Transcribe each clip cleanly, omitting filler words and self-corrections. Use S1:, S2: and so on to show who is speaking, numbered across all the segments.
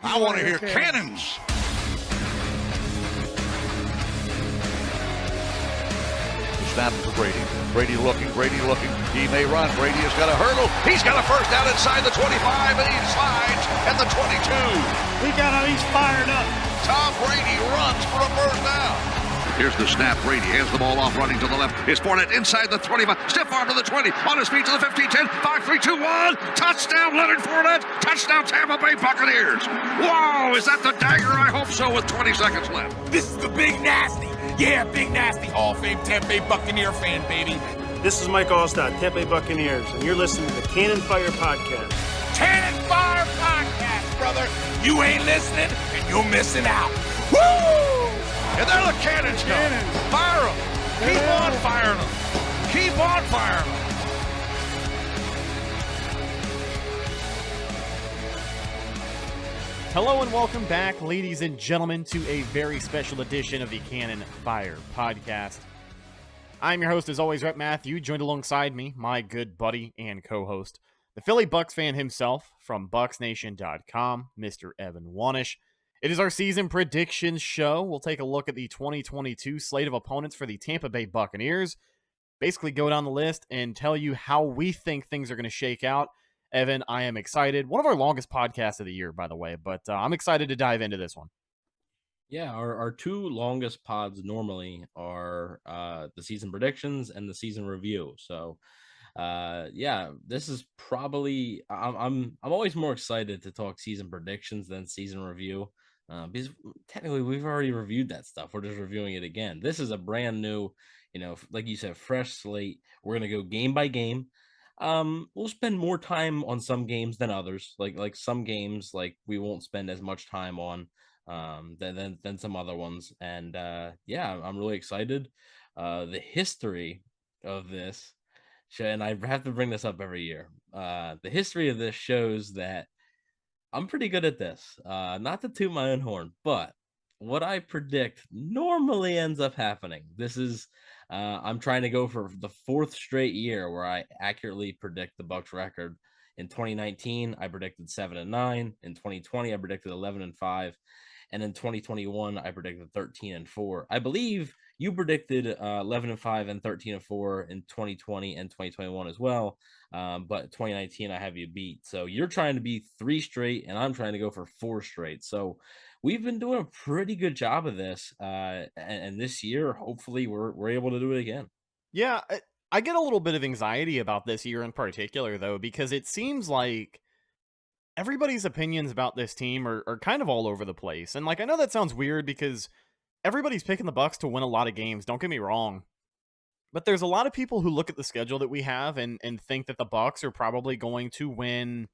S1: I want to hear cannons. Snap to Brady. Brady looking. He may run. Brady has got a hurdle. He's got a first down inside the 25, and he slides at the 22.
S2: He's fired up.
S1: Tom Brady runs for a first down. Here's the snap. Brady hands the ball off, running to the left. It's Fournette inside the 25. Stiff arm to the 20. On his feet to the 15, 10, 5, 3, 2, 1. Touchdown, Leonard Fournette. Touchdown, Tampa Bay Buccaneers. Wow, is that the dagger? I hope so, with 20 seconds left.
S3: This is the Big Nasty. Yeah, Big Nasty. Hall of Fame Tampa Bay Buccaneer fan, baby.
S2: This is Mike Allstott, Tampa Bay Buccaneers, and you're listening to the Cannon Fire Podcast.
S3: Cannon Fire Podcast, brother. You ain't listening, and you're missing out. Woo!
S1: And there the cannons go. Fire them. Keep on firing them. Keep on firing them.
S4: Hello and welcome back, ladies and gentlemen, to a very special edition of the Cannon Fire Podcast. I'm your host, as always, Rhett Matthew, joined alongside me, my good buddy and co-host, the Philly Bucs fan himself from BucsNation.com, Mr. Evan Wanish. It is our season predictions show. We'll take a look at the 2022 slate of opponents for the Tampa Bay Buccaneers, basically go down the list and tell you how we think things are going to shake out. Evan, I am excited. One of our longest podcasts of the year, by the way, but I'm excited to dive into this one.
S5: Yeah, our two longest pods normally are the season predictions and the season review. So, yeah, this is probably I'm always more excited to talk season predictions than season review. Because technically we've already reviewed that stuff. We're just reviewing it again. This is a brand new, like you said, fresh slate. We're going to go game by game. We'll spend more time on some games than others. Like some games, like we won't spend as much time on than some other ones. And yeah, I'm really excited. The history of this, and I have to bring this up every year. The history of this shows that I'm pretty good at this. Not to toot my own horn, but what I predict normally ends up happening. This is I'm trying to go for the fourth straight year where I accurately predict the Bucs record. In 2019, I predicted 7-9. In 2020, I predicted 11-5. And in 2021, I predicted 13-4. I believe you predicted 11-5 and 13-4 in 2020 and 2021 as well. But 2019, I have you beat. So you're trying to be 3 straight, and I'm trying to go for 4 straight. So we've been doing a pretty good job of this. And this year, hopefully, we're able to do it again.
S4: Yeah, I get a little bit of anxiety about this year in particular, though, because it seems like everybody's opinions about this team are kind of all over the place. And I know that sounds weird because everybody's picking the Bucs to win a lot of games. Don't get me wrong. But there's a lot of people who look at the schedule that we have and think that the Bucs are probably going to win.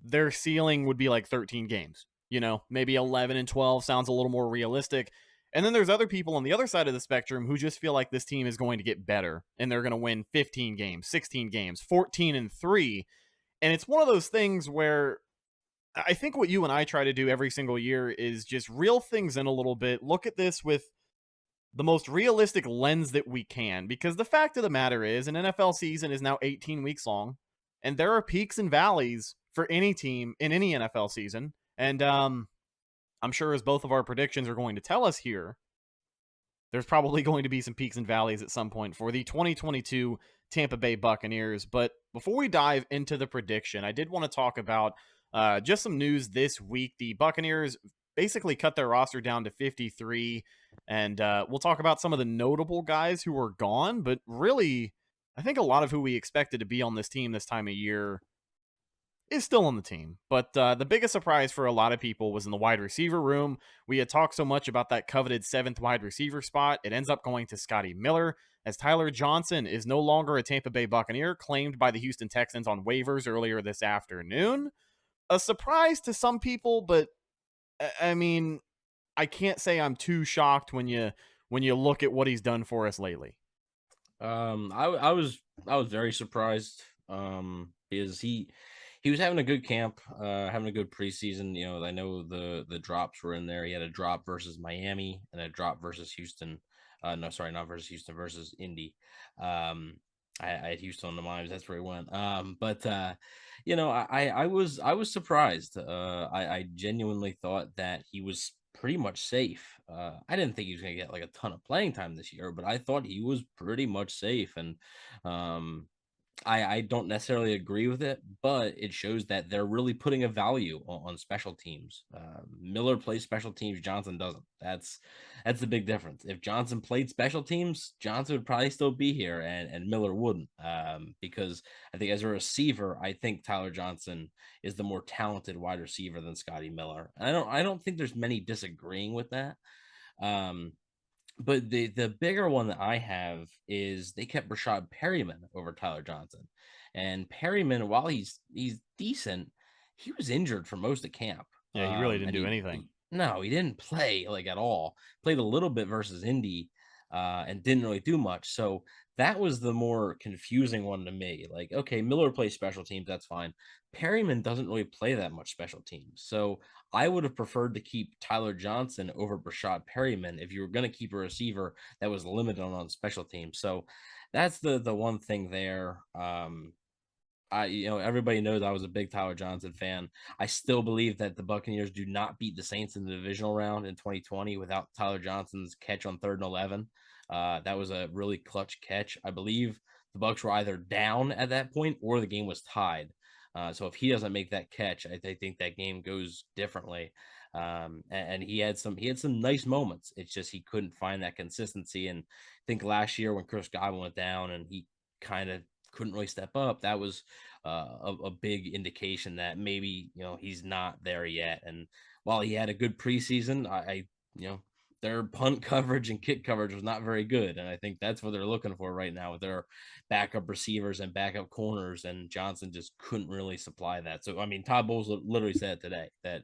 S4: Their ceiling would be like 13 games. Maybe 11-12 sounds a little more realistic. And then there's other people on the other side of the spectrum who just feel like this team is going to get better and they're going to win 15 games, 16 games, 14-3. And it's one of those things where I think what you and I try to do every single year is just reel things in a little bit, look at this with the most realistic lens that we can, because the fact of the matter is an NFL season is now 18 weeks long, and there are peaks and valleys for any team in any NFL season. And I'm sure, as both of our predictions are going to tell us here, there's probably going to be some peaks and valleys at some point for the 2022 Tampa Bay Buccaneers. But before we dive into the prediction, I did want to talk about just some news this week. The Buccaneers basically cut their roster down to 53, and we'll talk about some of the notable guys who are gone, but really, I think a lot of who we expected to be on this team this time of year is still on the team. But the biggest surprise for a lot of people was in the wide receiver room. We had talked so much about that coveted 7th wide receiver spot. It ends up going to Scotty Miller, as Tyler Johnson is no longer a Tampa Bay Buccaneer, claimed by the Houston Texans on waivers earlier this afternoon. A surprise to some people, but I mean, I can't say I'm too shocked when you look at what he's done for us lately.
S5: I was very surprised because he was having a good camp, having a good preseason. I know the drops were in there. He had a drop versus Miami and a drop versus Houston. No, sorry, not versus Houston, versus Indy. I had Houston on the minds. That's where he went. But I was surprised. I genuinely thought that he was pretty much safe. I didn't think he was going to get like a ton of playing time this year, but I thought he was pretty much safe. And um, I don't necessarily agree with it, but it shows that they're really putting a value on special teams. Miller plays special teams, Johnson doesn't. That's the big difference. If Johnson played special teams, Johnson would probably still be here, and Miller wouldn't. Because I think as a receiver, I think Tyler Johnson is the more talented wide receiver than Scotty Miller. I don't think there's many disagreeing with that. Um, but the bigger one that I have is they kept Rashad Perryman over Tyler Johnson. And Perryman, while he's decent, he was injured for most of camp.
S4: Yeah, he really didn't
S5: And
S4: do anything.
S5: no, he didn't play like at all. Played a little bit versus Indy, and didn't really do much. So that was the more confusing one to me. Like, okay, Miller plays special teams, that's fine. Perryman doesn't really play that much special teams. So I would have preferred to keep Tyler Johnson over Brashad Perryman if you were going to keep a receiver that was limited on special teams. So that's the one thing there. Everybody knows I was a big Tyler Johnson fan. I still believe that the Buccaneers do not beat the Saints in the divisional round in 2020 without Tyler Johnson's catch on 3rd and 11. That was a really clutch catch. I believe the Bucs were either down at that point or the game was tied. So if he doesn't make that catch, I think that game goes differently. And he had some nice moments. It's just he couldn't find that consistency. And I think last year when Chris Godwin went down and he kind of couldn't really step up, that was a big indication that maybe he's not there yet. And while he had a good preseason, their punt coverage and kick coverage was not very good, and I think that's what they're looking for right now with their backup receivers and backup corners. And Johnson just couldn't really supply that. So I mean, Todd Bowles literally said today that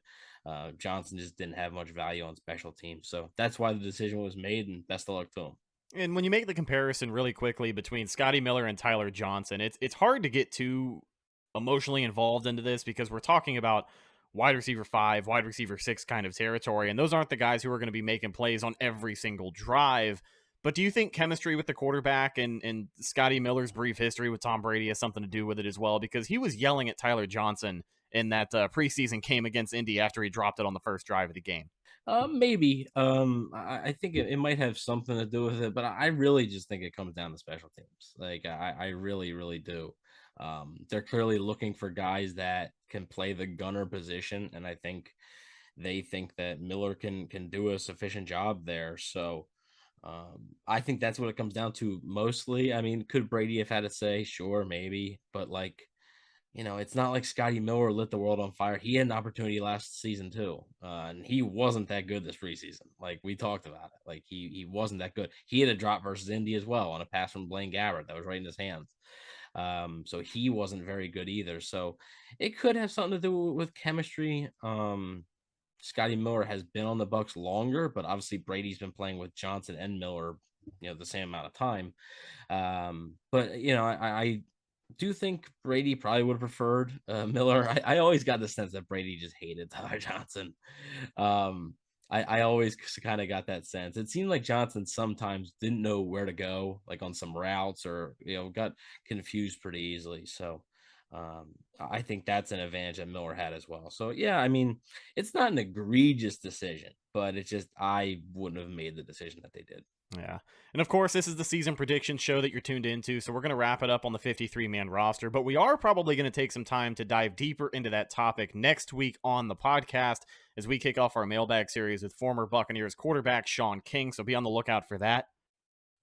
S5: Johnson just didn't have much value on special teams. So that's why the decision was made, and best of luck to him.
S4: And when you make the comparison really quickly between Scotty Miller and Tyler Johnson, it's hard to get too emotionally involved into this because we're talking about wide receiver 5, wide receiver 6 kind of territory, and those aren't the guys who are going to be making plays on every single drive. But do you think chemistry with the quarterback and Scotty Miller's brief history with Tom Brady has something to do with it as well? Because he was yelling at Tyler Johnson in that preseason game against Indy after he dropped it on the first drive of the game.
S5: Maybe. I think it might have something to do with it, but I really just think it comes down to special teams. Like I really, really do. They're clearly looking for guys that can play the gunner position, and I think they think that Miller can do a sufficient job there. So I think that's what it comes down to mostly. I mean, could Brady have had a say? Sure, maybe, but like it's not like Scotty Miller lit the world on fire. He had an opportunity last season too, and he wasn't that good this preseason. Like we talked about it, like he wasn't that good. He had a drop versus Indy as well on a pass from Blaine Gabbert that was right in his hands. So he wasn't very good either. So it could have something to do with chemistry. Scotty Miller has been on the Bucs longer, but obviously Brady's been playing with Johnson and Miller, the same amount of time. But I do think Brady probably would have preferred Miller. I always got the sense that Brady just hated Tyler Johnson. I always kind of got that sense. It seemed like Johnson sometimes didn't know where to go, like on some routes, or got confused pretty easily. So I think that's an advantage that Miller had as well. So yeah, I mean, it's not an egregious decision, but it's just I wouldn't have made the decision that they did.
S4: Yeah. And of course, this is the season prediction show that you're tuned into, so we're going to wrap it up on the 53-man roster, but we are probably going to take some time to dive deeper into that topic next week on the podcast as we kick off our mailbag series with former Buccaneers quarterback Sean King, so be on the lookout for that.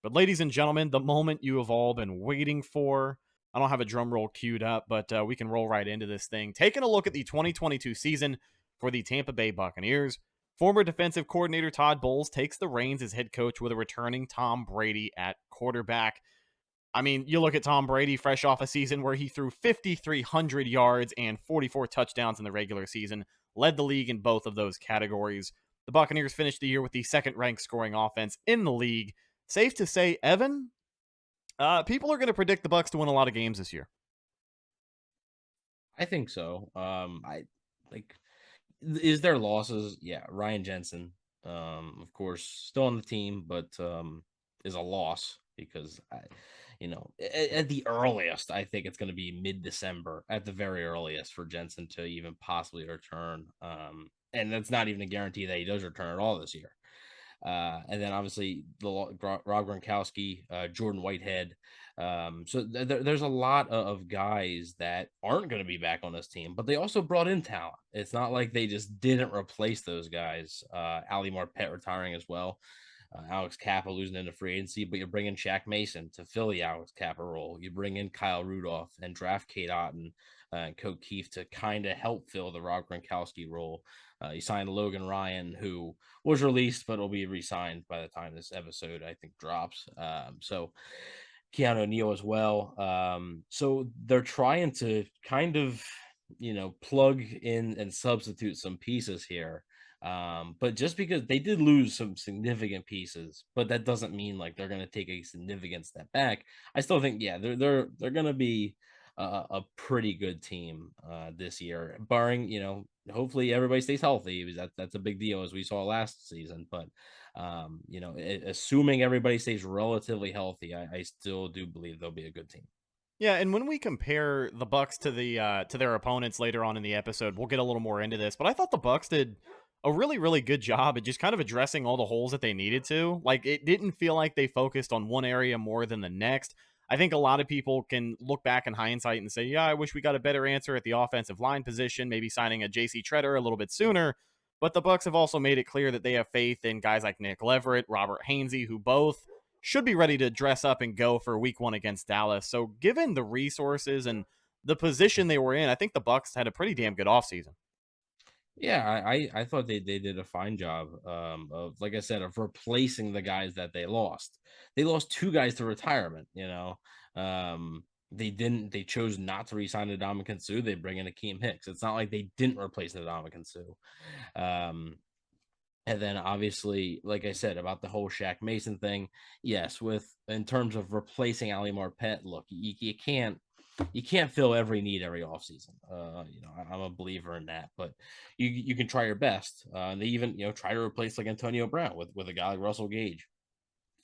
S4: But ladies and gentlemen, the moment you have all been waiting for, I don't have a drum roll queued up, but we can roll right into this thing. Taking a look at the 2022 season for the Tampa Bay Buccaneers. Former defensive coordinator Todd Bowles takes the reins as head coach with a returning Tom Brady at quarterback. I mean, you look at Tom Brady fresh off a season where he threw 5,300 yards and 44 touchdowns in the regular season, led the league in both of those categories. The Buccaneers finished the year with the second-ranked scoring offense in the league. Safe to say, Evan, people are going to predict the Bucs to win a lot of games this year.
S5: I think so. Is there losses? Yeah, Ryan Jensen, of course, still on the team, but is a loss because at the earliest, I think it's going to be mid-December at the very earliest for Jensen to even possibly return. And that's not even a guarantee that he does return at all this year. And then obviously Rob Gronkowski, Jordan Whitehead. So there's a lot of guys that aren't going to be back on this team, but they also brought in talent. It's not like they just didn't replace those guys. Ali Marpet retiring as well. Alex Kappa losing into free agency, but you bring in Shaq Mason to fill the Alex Kappa role. You bring in Kyle Rudolph and draft Kate Otten and Coke Keefe to kind of help fill the Rob Gronkowski role. You signed Logan Ryan, who was released, but will be re-signed by the time this episode, I think, drops. So Keanu O'Neal as well. So they're trying to kind of, plug in and substitute some pieces here. But just because they did lose some significant pieces, but that doesn't mean like they're going to take a significant step back. I still think, they're going to be a pretty good team this year, barring, hopefully everybody stays healthy, because that's a big deal, as we saw last season. But assuming everybody stays relatively healthy, I still do believe they'll be a good team.
S4: Yeah, and when we compare the Bucs to their opponents later on in the episode, we'll get a little more into this. But I thought the Bucs did a really, really good job at just kind of addressing all the holes that they needed to. Like, it didn't feel like they focused on one area more than the next. I think a lot of people can look back in hindsight and say, yeah, I wish we got a better answer at the offensive line position, maybe signing a J.C. Treader a little bit sooner. But the Bucs have also made it clear that they have faith in guys like Nick Leverett, Robert Hainsey, who both should be ready to dress up and go for week 1 against Dallas. So given the resources and the position they were in, I think the Bucs had a pretty damn good offseason.
S5: Yeah, I thought they did a fine job of, like I said, of replacing the guys that they lost. They lost 2 guys to retirement, they chose not to re-sign Ndamukong Suh. They bring in Akeem Hicks. It's not like they didn't replace Ndamukong Suh. And then obviously, like I said, about the whole Shaq Mason thing, yes, in terms of replacing Ali Marpet, look, you can't fill every need every offseason. I'm a believer in that, but you can try your best. And they even, try to replace like Antonio Brown with a guy like Russell Gage.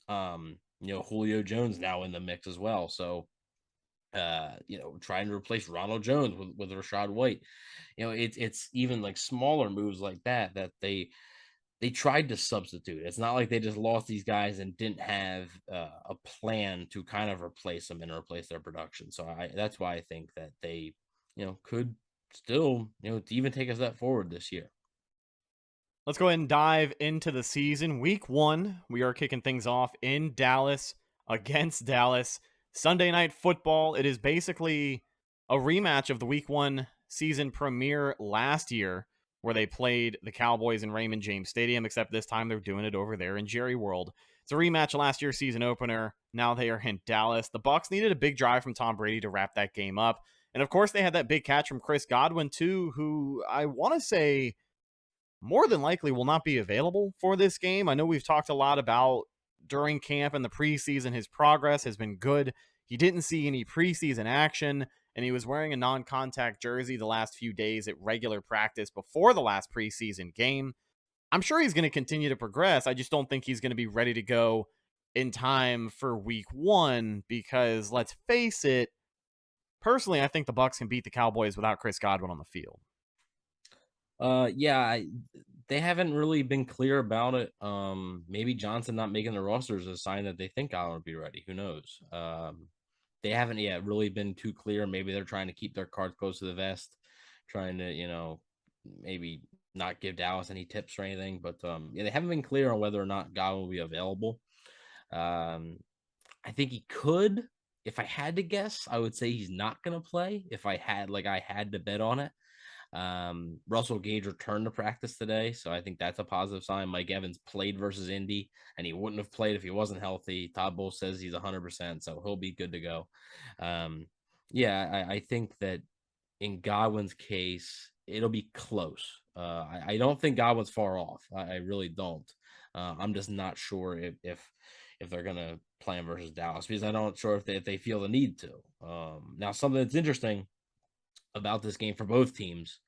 S5: Julio Jones now in the mix as well. So, trying to replace Ronald Jones with Rashad White. It's even like smaller moves like that they tried to substitute. It's not like they just lost these guys and didn't have a plan to kind of replace them and replace their production. So that's why I think that they, could still, even take a step forward this year.
S4: Let's go ahead and dive into the season. Week 1, we are kicking things off in Dallas against Dallas. Sunday Night Football. It is basically a rematch of the Week 1 season premiere last year, where they played the Cowboys in Raymond James Stadium, except this time they're doing it over there in Jerry World. It's a rematch of last year's season opener. Now they are in Dallas. The Bucs needed a big drive from Tom Brady to wrap that game up. And of course, they had that big catch from Chris Godwin, too, who I want to say more than likely will not be available for this game. I know we've talked a lot about during camp and the preseason, his progress has been good. He didn't see any preseason action, and he was wearing a non-contact jersey the last few days at regular practice before the last preseason game. I'm sure he's going to continue to progress. I just don't think he's going to be ready to go in time for week 1, because let's face it, personally, I think the Bucs can beat the Cowboys without Chris Godwin on the field.
S5: They haven't really been clear about it. Maybe Johnson not making the roster is a sign that they think Godwin will be ready. Who knows? They haven't yet really been too clear. Maybe they're trying to keep their cards close to the vest, trying to, maybe not give Dallas any tips or anything. But they haven't been clear on whether or not Godwin will be available. I think he could. If I had to guess, I would say he's not going to play. If I had to bet on it. Russell Gage returned to practice today, so I think that's a positive sign. Mike Evans played versus Indy, and he wouldn't have played if he wasn't healthy. Todd Bowles says he's 100%, so he'll be good to go. I think that in Godwin's case, it'll be close. I don't think Godwin's far off. I really don't. I'm just not sure if they're gonna play him versus Dallas, because I'm not sure if they feel the need to. Now, something that's interesting about this game for both teams,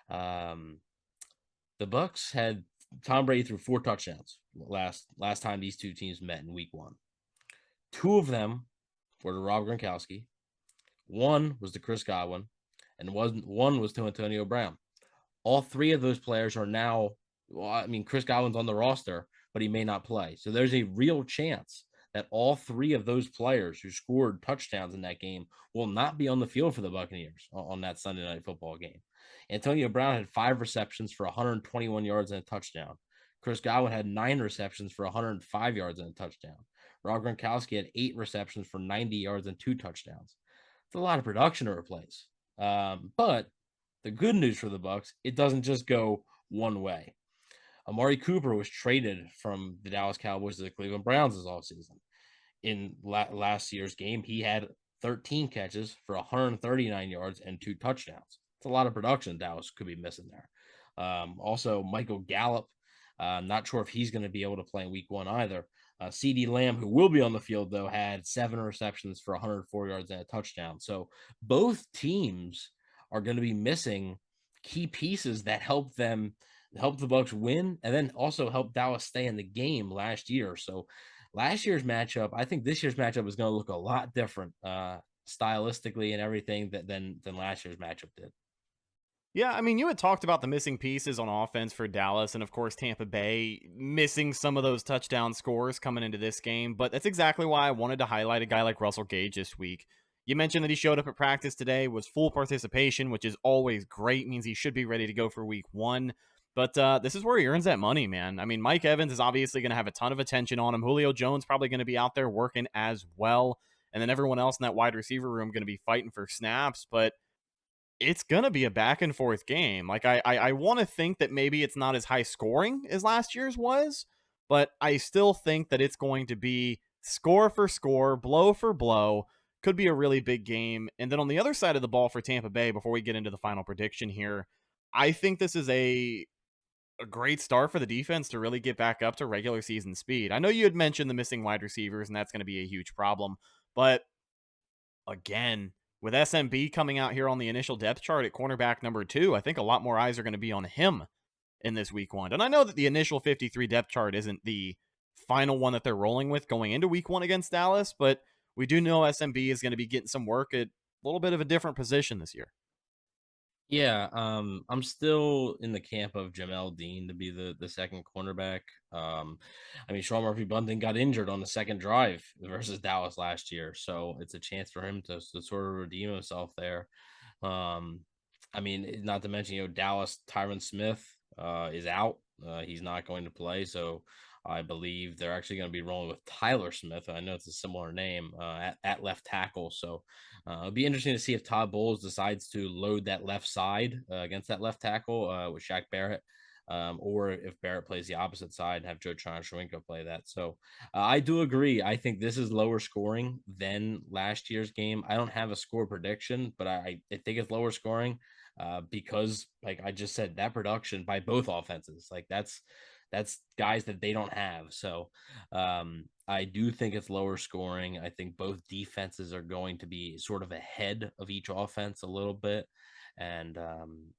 S5: the Bucs had Tom Brady threw 4 touchdowns last time these two teams met in week 1. 2 of them were to Rob Gronkowski, 1 was to Chris Godwin, and one was to Antonio Brown. All 3 of those players are now, well, I mean, Chris Godwin's on the roster, but he may not play. So there's a real chance that all 3 of those players who scored touchdowns in that game will not be on the field for the Buccaneers on that Sunday Night Football game. Antonio Brown had 5 receptions for 121 yards and a touchdown. Chris Godwin had 9 receptions for 105 yards and a touchdown. Rob Gronkowski had 8 receptions for 90 yards and 2 touchdowns. It's a lot of production to replace. But the good news for the Bucs, it doesn't just go one way. Amari Cooper was traded from the Dallas Cowboys to the Cleveland Browns this offseason. In last year's game, he had 13 catches for 139 yards and 2 touchdowns. It's a lot of production Dallas could be missing there. Also, Michael Gallup, not sure if he's going to be able to play in week 1 either. CeeDee Lamb, who will be on the field, though, had 7 receptions for 104 yards and a touchdown. So both teams are going to be missing key pieces that help the Bucs win and then also help Dallas stay in the game last year. So last year's matchup, I think this year's matchup is going to look a lot different stylistically and everything than last year's matchup did.
S4: Yeah, I mean, you had talked about the missing pieces on offense for Dallas and, of course, Tampa Bay missing some of those touchdown scores coming into this game, but that's exactly why I wanted to highlight a guy like Russell Gage this week. You mentioned that he showed up at practice today, was full participation, which is always great, means he should be ready to go for week 1, but this is where he earns that money, man. I mean, Mike Evans is obviously going to have a ton of attention on him. Julio Jones probably going to be out there working as well, and then everyone else in that wide receiver room going to be fighting for snaps, but it's going to be a back and forth game. Like, I want to think that maybe it's not as high scoring as last year's was, but I still think that it's going to be score for score, blow for blow. Could be a really big game. And then on the other side of the ball for Tampa Bay, before we get into the final prediction here, I think this is a great start for the defense to really get back up to regular season speed. I know you had mentioned the missing wide receivers, and that's going to be a huge problem. But again, with SMB coming out here on the initial depth chart at cornerback number 2, I think a lot more eyes are going to be on him in this week 1. And I know that the initial 53 depth chart isn't the final one that they're rolling with going into week 1 against Dallas, but we do know SMB is going to be getting some work at a little bit of a different position this year.
S5: Yeah, I'm still in the camp of Jamel Dean to be the second cornerback. I mean, Sean Murphy-Bunting got injured on the second drive versus Dallas last year, so it's a chance for him to sort of redeem himself there. I mean, not to mention, Dallas, Tyron Smith is out. He's not going to play, so I believe they're actually going to be rolling with Tyler Smith. I know it's a similar name at left tackle. So it'll be interesting to see if Todd Bowles decides to load that left side against that left tackle with Shaq Barrett, or if Barrett plays the opposite side and have Joe Tryon-Shawinko play that. So I do agree. I think this is lower scoring than last year's game. I don't have a score prediction, but I think it's lower scoring because, like I just said, that production by both offenses, like that's guys that they don't have. So I do think it's lower scoring. I think both defenses are going to be sort of ahead of each offense a little bit. And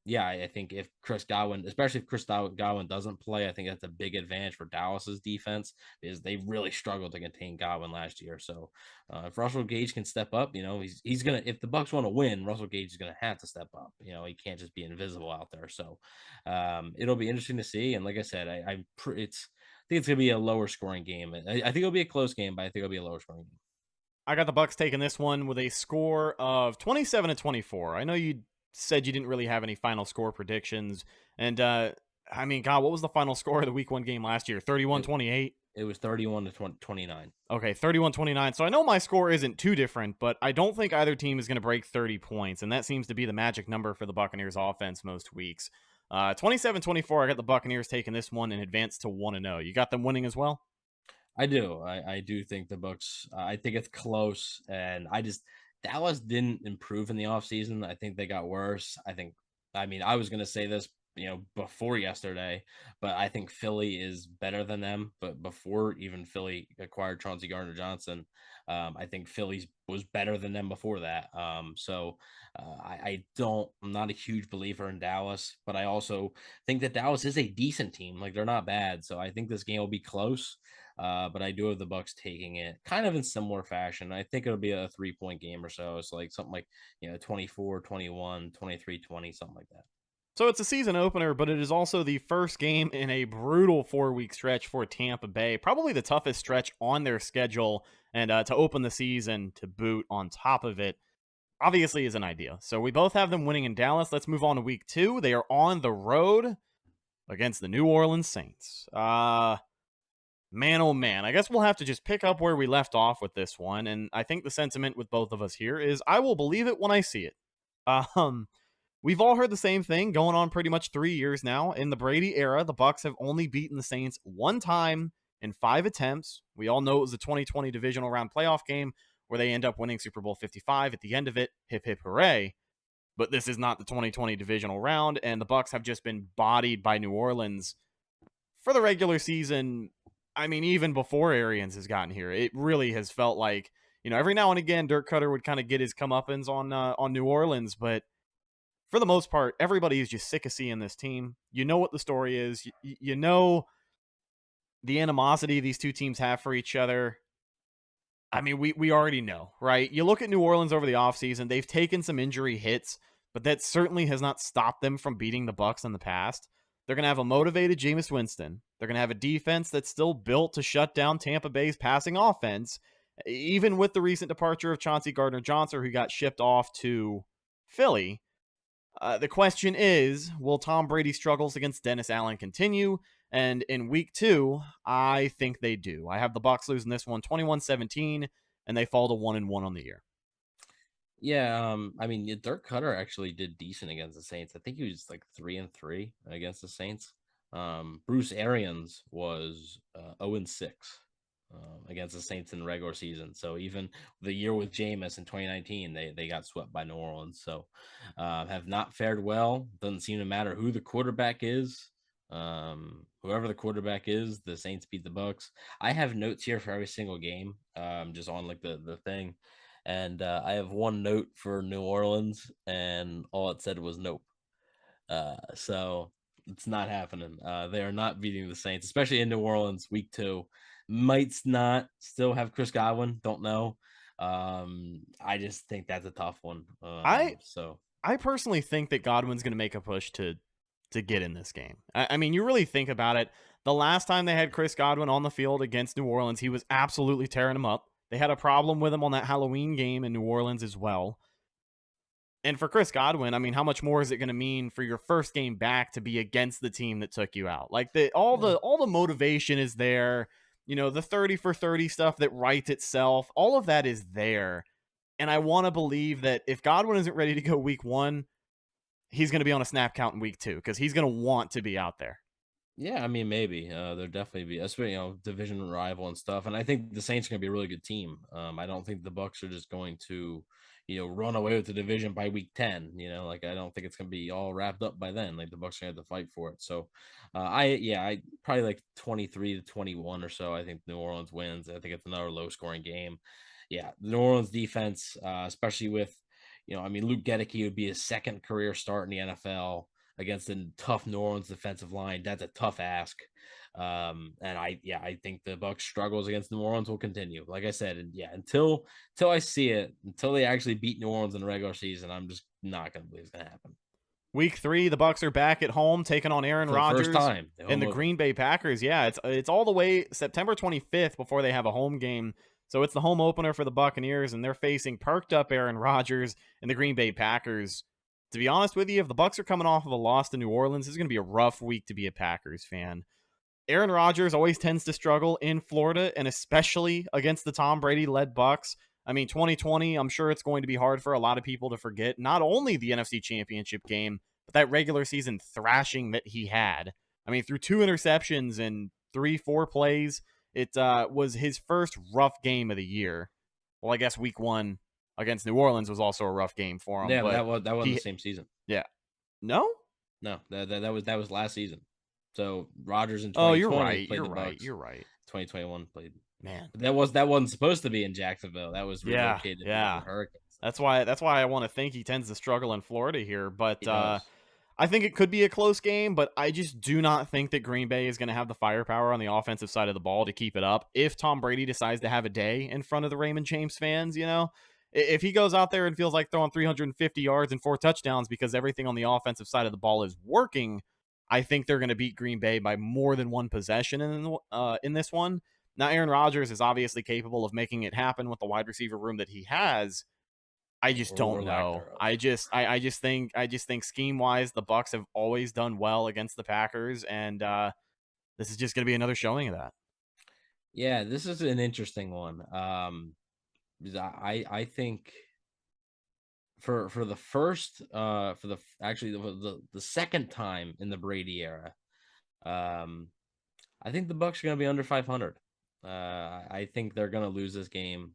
S5: yeah, I think if Chris Godwin, especially if Chris Godwin doesn't play, I think that's a big advantage for Dallas's defense because they really struggled to contain Godwin last year. So if Russell Gage can step up, he's gonna. If the Bucs want to win, Russell Gage is gonna have to step up. He can't just be invisible out there. So it'll be interesting to see. And like I said, I think it's gonna be a lower scoring game. I think it'll be a close game, but I think it'll be a lower scoring game.
S4: I got the Bucs taking this one with a score of 27-24. I know you said you didn't really have any final score predictions. And, I mean, God, what was the final score of the week 1 game last year? 31-28?
S5: It was 31-29.
S4: Okay, 31-29. So I know my score isn't too different, but I don't think either team is going to break 30 points, and that seems to be the magic number for the Buccaneers offense most weeks. 27-24, I got the Buccaneers taking this one in advance to 1-0. You got them winning as well?
S5: I do. I do think the Bucs, I think it's close, and Dallas didn't improve in the offseason. I think they got worse. I was going to say this before yesterday, but I think Philly is better than them. But before even Philly acquired Chauncey Gardner-Johnson, I think Philly was better than them before that. I'm not a huge believer in Dallas, but I also think that Dallas is a decent team. Like, they're not bad. So I think this game will be close. But I do have the Bucs taking it kind of in similar fashion. I think it'll be a 3-point game or so. It's like something like, 24-21, 23-20, something like that.
S4: So it's a season opener, but it is also the first game in a brutal 4-week stretch for Tampa Bay. Probably the toughest stretch on their schedule, and to open the season to boot on top of it, obviously is an idea. So we both have them winning in Dallas. Let's move on to week 2. They are on the road against the New Orleans Saints. Man, oh man, I guess we'll have to just pick up where we left off with this one. And I think the sentiment with both of us here is I will believe it when I see it. We've all heard the same thing going on pretty much 3 years now. In the Brady era, the Bucs have only beaten the Saints one time in 5 attempts. We all know it was the 2020 divisional round playoff game where they end up winning Super Bowl 55 at the end of it. Hip, hip, hooray. But this is not the 2020 divisional round, and the Bucs have just been bodied by New Orleans for the regular season. I mean, even before Arians has gotten here, it really has felt like, every now and again, Dirk Cutter would kind of get his comeuppance on New Orleans, but for the most part, everybody is just sick of seeing this team. You know what the story is. You know the animosity these two teams have for each other. I mean, we already know, right? You look at New Orleans over the offseason, they've taken some injury hits, but that certainly has not stopped them from beating the Bucs in the past. They're going to have a motivated Jameis Winston. They're going to have a defense that's still built to shut down Tampa Bay's passing offense, even with the recent departure of Chauncey Gardner-Johnson, who got shipped off to Philly. The question is, will Tom Brady's struggles against Dennis Allen continue? And in week 2, I think they do. I have the Bucs losing this one 21-17, and they fall to 1-1 on the year.
S5: Yeah, I mean, Dirk Cutter actually did decent against the Saints. I think he was like 3-3 against the Saints. Bruce Arians was 0-6 against the Saints in the regular season. So even the year with Jameis in 2019, they got swept by New Orleans. So have not fared well. Doesn't seem to matter who the quarterback is. Whoever the quarterback is, the Saints beat the Bucs. I have notes here for every single game, just on like the thing. And I have one note for New Orleans, and all it said was nope. So it's not happening. They are not beating the Saints, especially in New Orleans week 2. Might not still have Chris Godwin. Don't know. I just think that's a tough one. I
S4: personally think that Godwin's going to make a push to get in this game. I mean, you really think about it. The last time they had Chris Godwin on the field against New Orleans, he was absolutely tearing them up. They had a problem with him on that Halloween game in New Orleans as well. And for Chris Godwin, I mean, how much more is it going to mean for your first game back to be against the team that took you out? Like all the motivation is there. The 30 for 30 stuff that writes itself, all of that is there. And I want to believe that if Godwin isn't ready to go week 1, he's going to be on a snap count in week 2 because he's going to want to be out there.
S5: Yeah, I mean, maybe they'll definitely be, especially division rival and stuff. And I think the Saints are going to be a really good team. I don't think the Bucs are just going to, run away with the division by week 10. Like, I don't think it's going to be all wrapped up by then. Like, the Bucs are going to have to fight for it. So, I probably like 23-21 or so. I think New Orleans wins. I think it's another low scoring game. Yeah, the New Orleans defense, especially with, Luke Gedeke would be his second career start in the NFL against a tough New Orleans defensive line. That's a tough ask. And I think the Bucs struggles against New Orleans will continue. Like I said, and until I see it, until they actually beat New Orleans in the regular season, I'm just not going to believe it's going to happen.
S4: Week 3, the Bucs are back at home taking on Aaron Rodgers
S5: first time
S4: and the Green Bay Packers. Yeah, it's all the way September 25th before they have a home game. So it's the home opener for the Buccaneers, and they're facing perked up Aaron Rodgers and the Green Bay Packers. To be honest with you, if the Bucs are coming off of a loss to New Orleans, it's going to be a rough week to be a Packers fan. Aaron Rodgers always tends to struggle in Florida, and especially against the Tom Brady-led Bucs. I mean, 2020, I'm sure it's going to be hard for a lot of people to forget not only the NFC Championship game, but that regular season thrashing that he had. I mean, through 2 interceptions and 3-4 plays, it was his first rough game of the year. Well, I guess week 1 against New Orleans was also a rough game for him.
S5: Yeah,
S4: but
S5: that wasn't the same season.
S4: Yeah. No?
S5: No, that was last season. So Rodgers in
S4: Oh,
S5: 2020 played
S4: you're
S5: the
S4: right,
S5: Bucs.
S4: you're right.
S5: 2021 played.
S4: Man.
S5: But that wasn't supposed to be in Jacksonville. That was
S4: Yeah,
S5: relocated because of
S4: yeah.
S5: the Hurricanes.
S4: That's why I want to think he tends to struggle in Florida here, but
S5: He does.
S4: I think it could be a close game, but I just do not think that Green Bay is going to have the firepower on the offensive side of the ball to keep it up. If Tom Brady decides to have a day in front of the Raymond James fans, if he goes out there and feels like throwing 350 yards and 4 touchdowns because everything on the offensive side of the ball is working, I think they're going to beat Green Bay by more than one possession in this one. Now, Aaron Rodgers is obviously capable of making it happen with the wide receiver room that he has. I just don't
S5: Or lack
S4: know.
S5: thereof.
S4: I just think scheme wise, the Bucs have always done well against the Packers, and this is just going to be another showing of that.
S5: Yeah, this is an interesting one. Because I think for the first for the actually the second time in the Brady era, I think the Bucs are going to be under 500. I think they're going to lose this game.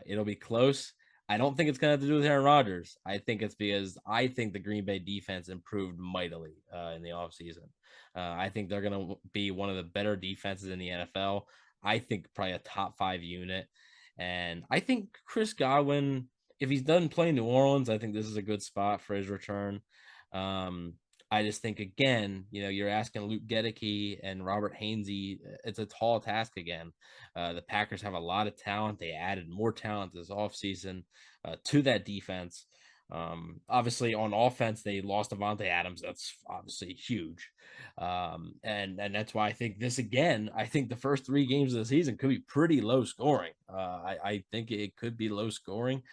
S5: It'll be close. I don't think it's going to have to do with Aaron Rodgers. I think it's because I think the Green Bay defense improved mightily in the offseason. I think they're going to be one of the better defenses in the NFL. I think probably a top 5 unit. And I think Chris Godwin, if he's done playing New Orleans, I think this is a good spot for his return. I just think, again, you're asking Luke Gedeke and Robert Hainsey. It's a tall task again. The Packers have a lot of talent. They added more talent this offseason to that defense. Obviously, on offense, they lost Devontae Adams. That's obviously huge. And that's why I think this, again, I think the first 3 games of the season could be pretty low scoring. I think it could be low scoring.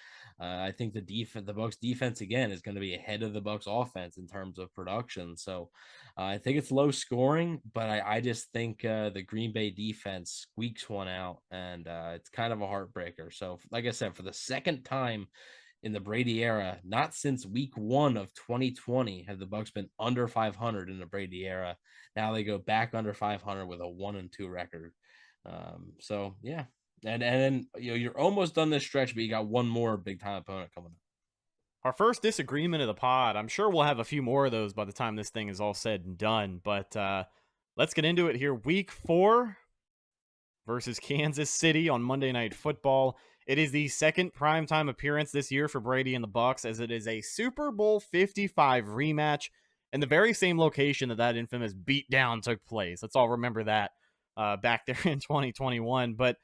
S5: I think the Bucs defense again is going to be ahead of the Bucs offense in terms of production. So I think it's low scoring, but I just think the Green Bay defense squeaks one out, and it's kind of a heartbreaker. So, like I said, for the second time in the Brady era, not since week 1 of 2020 have the Bucs been under 500 in the Brady era. Now they go back under 500 with a 1-2 record. So yeah. And then you're almost done this stretch, but you got one more big time opponent coming up.
S4: Our first disagreement of the pod. I'm sure we'll have a few more of those by the time this thing is all said and done. But let's get into it here. Week 4 versus Kansas City on Monday Night Football. It is the second primetime appearance this year for Brady and the Bucs, as it is a Super Bowl 55 rematch in the very same location that infamous beatdown took place. Let's all remember that back there in 2021. But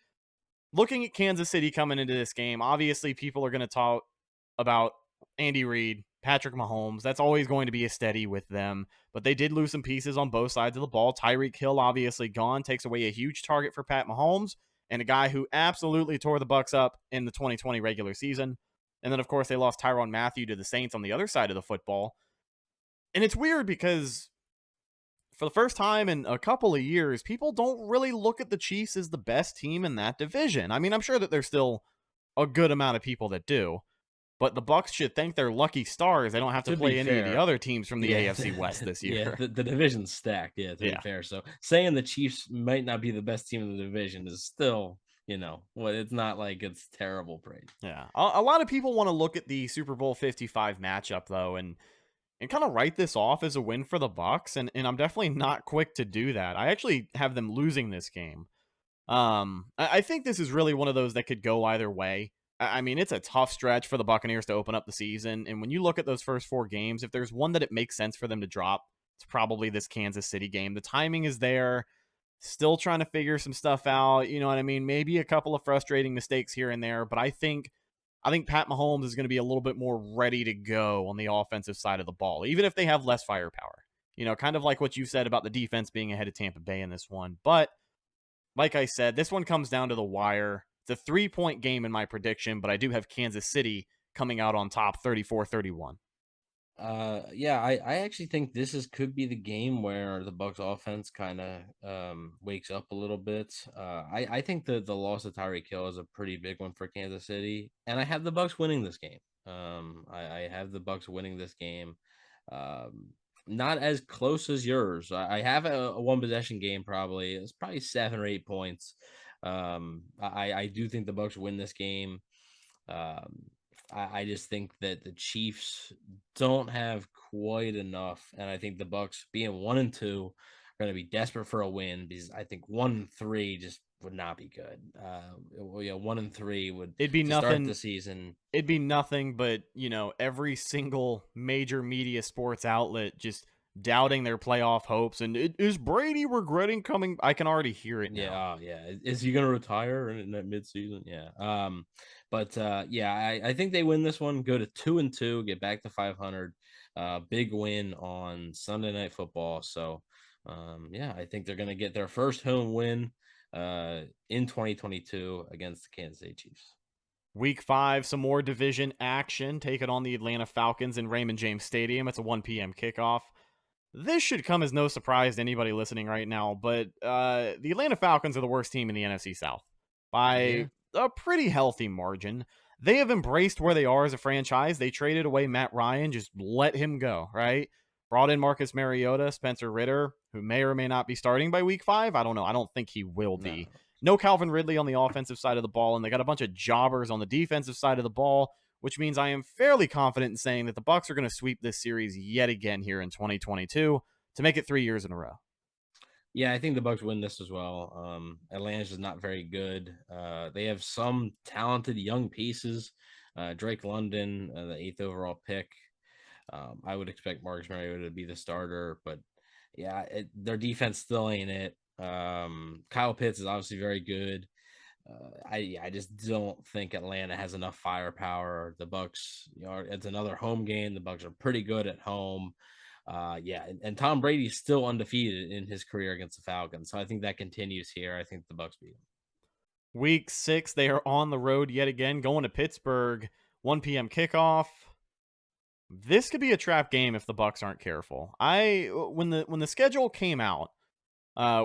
S4: looking at Kansas City coming into this game, obviously people are going to talk about Andy Reid, Patrick Mahomes. That's always going to be a steady with them. But they did lose some pieces on both sides of the ball. Tyreek Hill obviously gone, takes away a huge target for Pat Mahomes, and a guy who absolutely tore the Bucs up in the 2020 regular season. And then, of course, they lost Tyrann Mathieu to the Saints on the other side of the football. And it's weird because for the first time in a couple of years, people don't really look at the Chiefs as the best team in that division. I mean, I'm sure that there's still a good amount of people that do, but the Bucs should thank their lucky stars they don't have to play any of the other teams from the AFC West this year.
S5: Yeah, the division's stacked, to be fair. So saying the Chiefs might not be the best team in the division is still, it's not like it's terrible praise.
S4: Yeah. A lot of people want to look at the Super Bowl 55 matchup, though, and kind of write this off as a win for the Bucs, and I'm definitely not quick to do that. I actually have them losing this game. I think this is really one of those that could go either way. I mean, it's a tough stretch for the Buccaneers to open up the season, and when you look at those first 4 games, if there's one that it makes sense for them to drop, it's probably this Kansas City game. The timing is there. Still trying to figure some stuff out. You know what I mean? Maybe a couple of frustrating mistakes here and there, but I think Pat Mahomes is going to be a little bit more ready to go on the offensive side of the ball, even if they have less firepower. Kind of like what you said about the defense being ahead of Tampa Bay in this one. But like I said, this one comes down to the wire. It's a 3-point game in my prediction, but I do have Kansas City coming out on top 34-31.
S5: Yeah, I actually think this could be the game where the Bucs offense kind of wakes up a little bit. I think the loss of Tyreek Hill is a pretty big one for Kansas City, and I have the Bucs winning this game. I have the Bucs winning this game. Not as close as yours. I have a 1 possession game probably. It's probably 7 or 8 points. I do think the Bucs win this game. I just think that the Chiefs don't have quite enough, and I think the Bucs, being 1-2, are going to be desperate for a win because I think 1-3 just would not be good. 1-3 would
S4: It'd be
S5: to start
S4: nothing.
S5: the season.
S4: It'd be nothing but, every single major media sports outlet just doubting their playoff hopes. And is Brady regretting coming? I can already hear it now.
S5: Yeah, yeah. Is he gonna retire in that midseason? Yeah. I think they win this one, go to 2-2, get back to 500. Big win on Sunday Night Football. So I think they're gonna get their first home win in 2022 against the Kansas City Chiefs.
S4: Week 5, some more division action. Take it on the Atlanta Falcons in Raymond James Stadium. It's a 1 p.m. kickoff. This should come as no surprise to anybody listening right now, but the Atlanta Falcons are the worst team in the NFC South by a pretty healthy margin. They have embraced where they are as a franchise. They traded away Matt Ryan, just let him go, right? Brought in Marcus Mariota, Spencer Ritter, who may or may not be starting by week 5. I don't know. I don't think he will be. No Calvin Ridley on the offensive side of the ball, and they got a bunch of jobbers on the defensive side of the ball, which means I am fairly confident in saying that the Bucs are going to sweep this series yet again here in 2022 to make it 3 years in a row.
S5: Yeah, I think the Bucs win this as well. Atlanta's is not very good. They have some talented young pieces. Drake London, the 8th overall pick. I would expect Marcus Mariota to be the starter, but their defense still ain't it. Kyle Pitts is obviously very good. I just don't think Atlanta has enough firepower. The Bucs, it's another home game. The Bucs are pretty good at home. And Tom Brady's still undefeated in his career against the Falcons, so I think that continues here. I think the Bucs beat them.
S4: Week 6, they are on the road yet again, going to Pittsburgh. 1 p.m. kickoff. This could be a trap game if the Bucs aren't careful. When the schedule came out,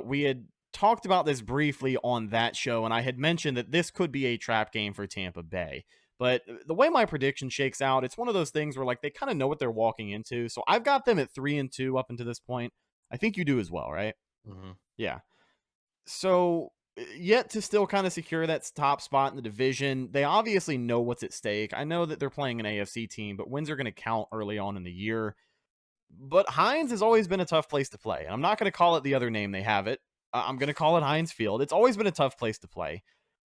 S4: we had talked about this briefly on that show, and I had mentioned that this could be a trap game for Tampa Bay. But the way my prediction shakes out, it's one of those things where they kind of know what they're walking into. So I've got them at 3-2 up until this point. I think you do as well, right?
S5: Mm-hmm.
S4: Yeah. So yet to still kind of secure that top spot in the division. They obviously know what's at stake. I know that they're playing an AFC team, but wins are going to count early on in the year. But Heinz has always been a tough place to play. And I'm not going to call it the other name they have it. I'm going to call it Heinz Field. It's always been a tough place to play.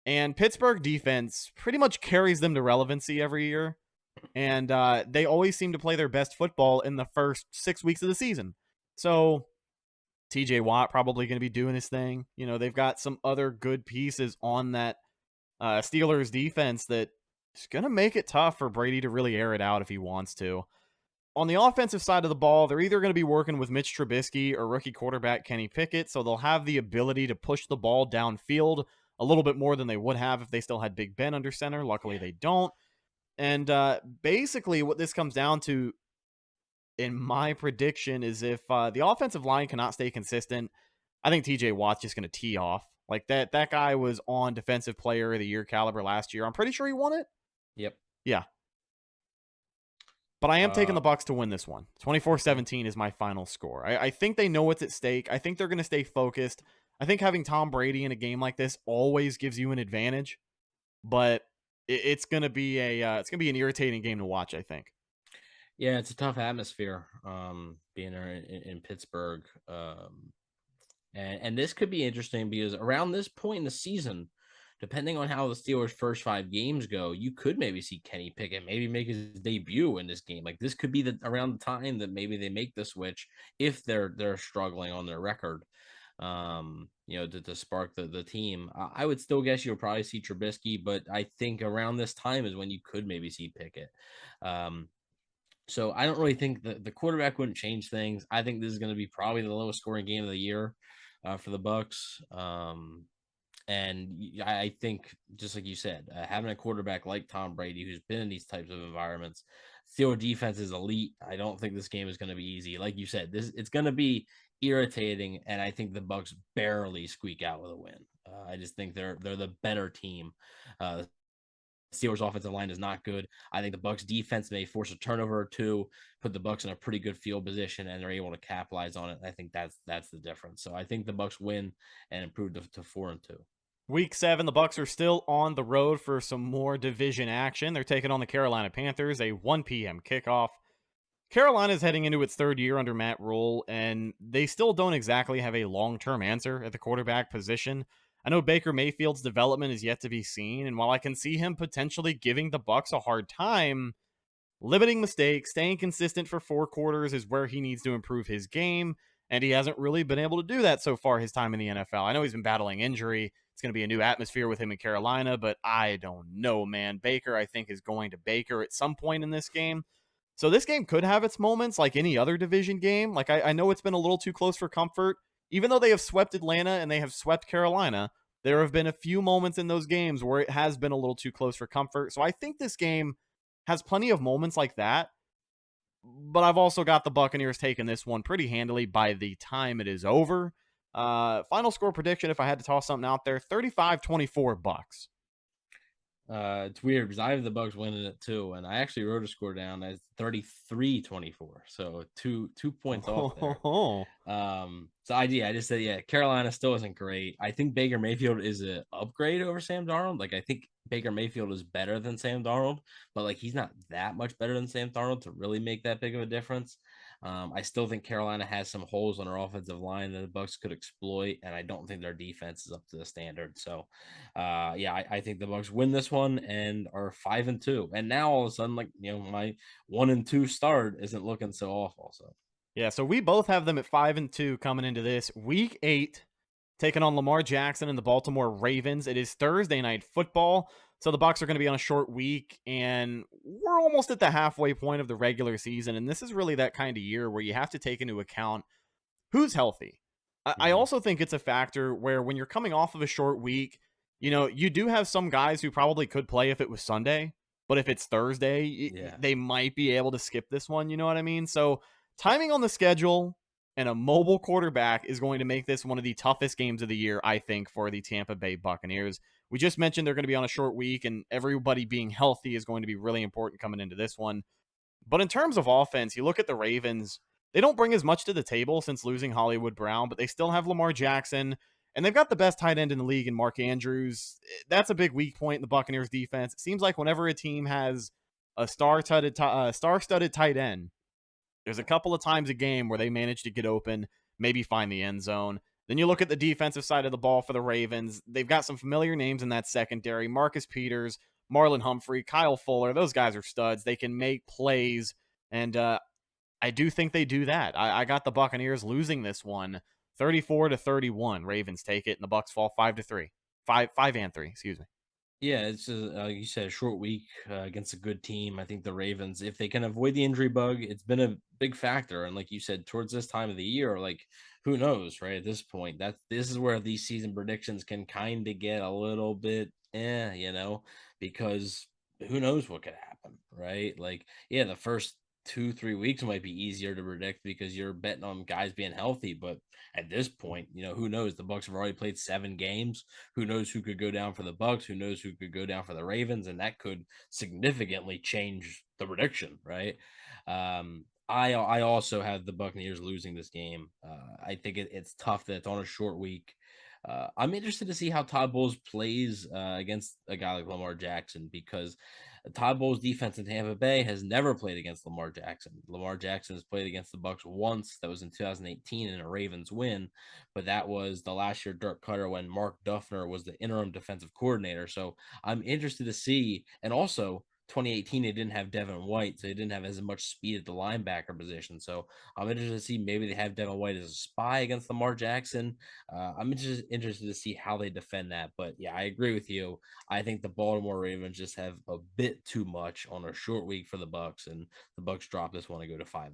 S4: And Pittsburgh defense pretty much carries them to relevancy every year. And they always seem to play their best football in the first 6 weeks of the season. So TJ Watt probably going to be doing his thing. They've got some other good pieces on that Steelers defense that is going to make it tough for Brady to really air it out if he wants to. On the offensive side of the ball, they're either going to be working with Mitch Trubisky or rookie quarterback Kenny Pickett, so they'll have the ability to push the ball downfield a little bit more than they would have if they still had Big Ben under center. Luckily, they don't. And basically what this comes down to, in my prediction, is if the offensive line cannot stay consistent, I think TJ Watt's just going to tee off. Like that guy was on Defensive Player of the Year caliber last year. I'm pretty sure he won it.
S5: Yep.
S4: Yeah. But I am taking the Bucs to win this one. 24-17 is my final score. I think they know what's at stake. I think they're going to stay focused. I think having Tom Brady in a game like this always gives you an advantage. But it's going to be an irritating game to watch, I think.
S5: Yeah, it's a tough atmosphere being there in Pittsburgh. And this could be interesting because around this point in the season, depending on how the Steelers' first 5 games go, you could maybe see Kenny Pickett maybe make his debut in this game. Like this could be around the time that maybe they make the switch if they're struggling on their record. To spark the team. I would still guess you'll probably see Trubisky, but I think around this time is when you could maybe see Pickett. So I don't really think the quarterback wouldn't change things. I think this is going to be probably the lowest scoring game of the year for the Bucs. And I think, just like you said, having a quarterback like Tom Brady, who's been in these types of environments, Steelers defense is elite. I don't think this game is going to be easy. Like you said, it's going to be irritating, and I think the Bucs barely squeak out with a win. I just think they're the better team. Steelers offensive line is not good. I think the Bucs defense may force a turnover or two, put the Bucs in a pretty good field position, and they're able to capitalize on it. I think that's the difference. So I think the Bucs win and improve to 4-2.
S4: Week 7, the Bucs are still on the road for some more division action. They're taking on the Carolina Panthers, a 1 p.m. kickoff. Carolina's heading into its third year under Matt Rule, and they still don't exactly have a long-term answer at the quarterback position. I know Baker Mayfield's development is yet to be seen, and while I can see him potentially giving the Bucs a hard time, limiting mistakes, staying consistent for 4 quarters is where he needs to improve his game, and he hasn't really been able to do that so far his time in the NFL. I know he's been battling injury. It's going to be a new atmosphere with him in Carolina, but I don't know, man. Baker, I think, is going to Baker at some point in this game. So this game could have its moments like any other division game. Like, I know it's been a little too close for comfort. Even though they have swept Atlanta and they have swept Carolina, there have been a few moments in those games where it has been a little too close for comfort. So I think this game has plenty of moments like that. But I've also got the Buccaneers taking this one pretty handily by the time it is over. Final score prediction, if I had to toss something out there, 35-24 Bucs.
S5: It's weird because I have the Bucs winning it too, and I actually wrote a score down as 33-24, so two points off there. So I just said, Carolina still isn't great. I think Baker Mayfield is an upgrade over Sam Darnold. Like, I think Baker Mayfield is better than Sam Darnold, but like, he's not that much better than Sam Darnold to really make that big of a difference. I still think Carolina has some holes on their offensive line that the Bucs could exploit, and I don't think their defense is up to the standard. So, I think the Bucs win this one and are 5-2. And now all of a sudden, like, my 1-2 start isn't looking so awful. So,
S4: yeah, so we both have them at 5-2 coming into this week 8, taking on Lamar Jackson and the Baltimore Ravens. It is Thursday night football. So the Bucs are going to be on a short week, and we're almost at the halfway point of the regular season. And this is really that kind of year where you have to take into account who's healthy. I also think it's a factor where when you're coming off of a short week, you do have some guys who probably could play if it was Sunday, but if it's Thursday, they might be able to skip this one. You know what I mean? So timing on the schedule and a mobile quarterback is going to make this one of the toughest games of the year, I think, for the Tampa Bay Buccaneers. We just mentioned they're going to be on a short week, and everybody being healthy is going to be really important coming into this one. But in terms of offense, you look at the Ravens, they don't bring as much to the table since losing Hollywood Brown, but they still have Lamar Jackson, and they've got the best tight end in the league in Mark Andrews. That's a big weak point in the Buccaneers defense. It seems like whenever a team has a star-studded tight end, there's a couple of times a game where they manage to get open, maybe find the end zone. Then you look at the defensive side of the ball for the Ravens. They've got some familiar names in that secondary. Marcus Peters, Marlon Humphrey, Kyle Fuller. Those guys are studs. They can make plays, and I do think they do that. I got the Buccaneers losing this one 34-31. Ravens take it, and the Bucs fall 5-3. 5-3, excuse me.
S5: Yeah, it's like you said, a short week against a good team. I think the Ravens, if they can avoid the injury bug, it's been a big factor. And like you said, towards this time of the year, like, who knows, right? At this point, this is where these season predictions can kind of get a little bit, because who knows what could happen, right? Like, the first 2-3 weeks might be easier to predict because you're betting on guys being healthy, but at this point, who knows? The Bucs have already played 7 games. Who knows who could go down for the Bucs? Who knows who could go down for the Ravens? And that could significantly change the prediction, right? I also have the Buccaneers losing this game. I think it's tough that it's on a short week. I'm interested to see how Todd Bowles plays against a guy like Lamar Jackson, because Todd Bowles' defense in Tampa Bay has never played against Lamar Jackson. Lamar Jackson has played against the Bucs once. That was in 2018 in a Ravens win, but that was the last year Dirk Cutter when Mark Duffner was the interim defensive coordinator. So I'm interested to see, and also 2018, they didn't have Devin White, so they didn't have as much speed at the linebacker position. So I'm interested to see, maybe they have Devin White as a spy against Lamar Jackson. I'm interested to see how they defend that. But yeah, I agree with you. I think the Baltimore Ravens just have a bit too much on a short week for the Bucs, and the Bucs drop this one to go to 5-3.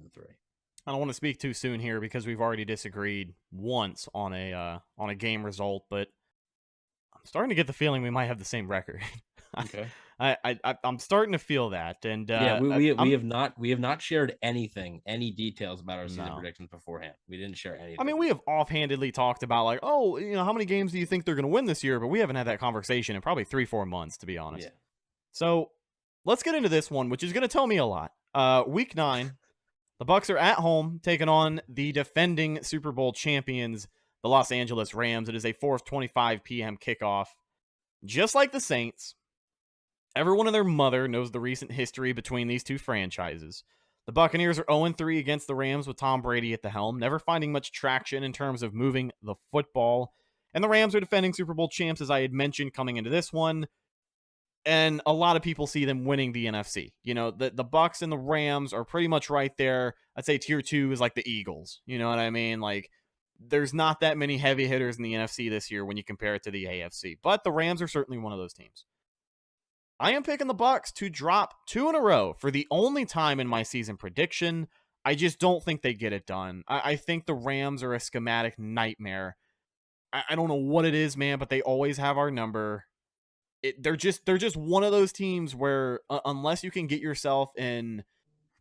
S4: I don't want to speak too soon here because we've already disagreed once on a game result, but I'm starting to get the feeling we might have the same record.
S5: Okay.
S4: I'm starting to feel that, and
S5: we have not shared any details about our season predictions beforehand. We didn't share anything.
S4: I mean, we have offhandedly talked about like, how many games do you think they're going to win this year? But we haven't had that conversation in probably 3-4 months, to be honest.
S5: Yeah.
S4: So let's get into this one, which is going to tell me a lot. Week 9, the Bucs are at home taking on the defending Super Bowl champions, the Los Angeles Rams. It is a 4:25 p.m. kickoff. just like the Saints, everyone and their mother knows the recent history between these two franchises. The Buccaneers are 0-3 against the Rams with Tom Brady at the helm, never finding much traction in terms of moving the football. And the Rams are defending Super Bowl champs, as I had mentioned, coming into this one. And a lot of people see them winning the NFC. You know, the Bucs and the Rams are pretty much right there. I'd say tier 2 is like the Eagles. You know what I mean? Like, there's not that many heavy hitters in the NFC this year when you compare it to the AFC. But the Rams are certainly one of those teams. I am picking the Bucs to drop 2 in a row for the only time in my season prediction. I just don't think they get it done. I think the Rams are a schematic nightmare. I don't know what it is, man, but they always have our number. They're just one of those teams where unless you can get yourself in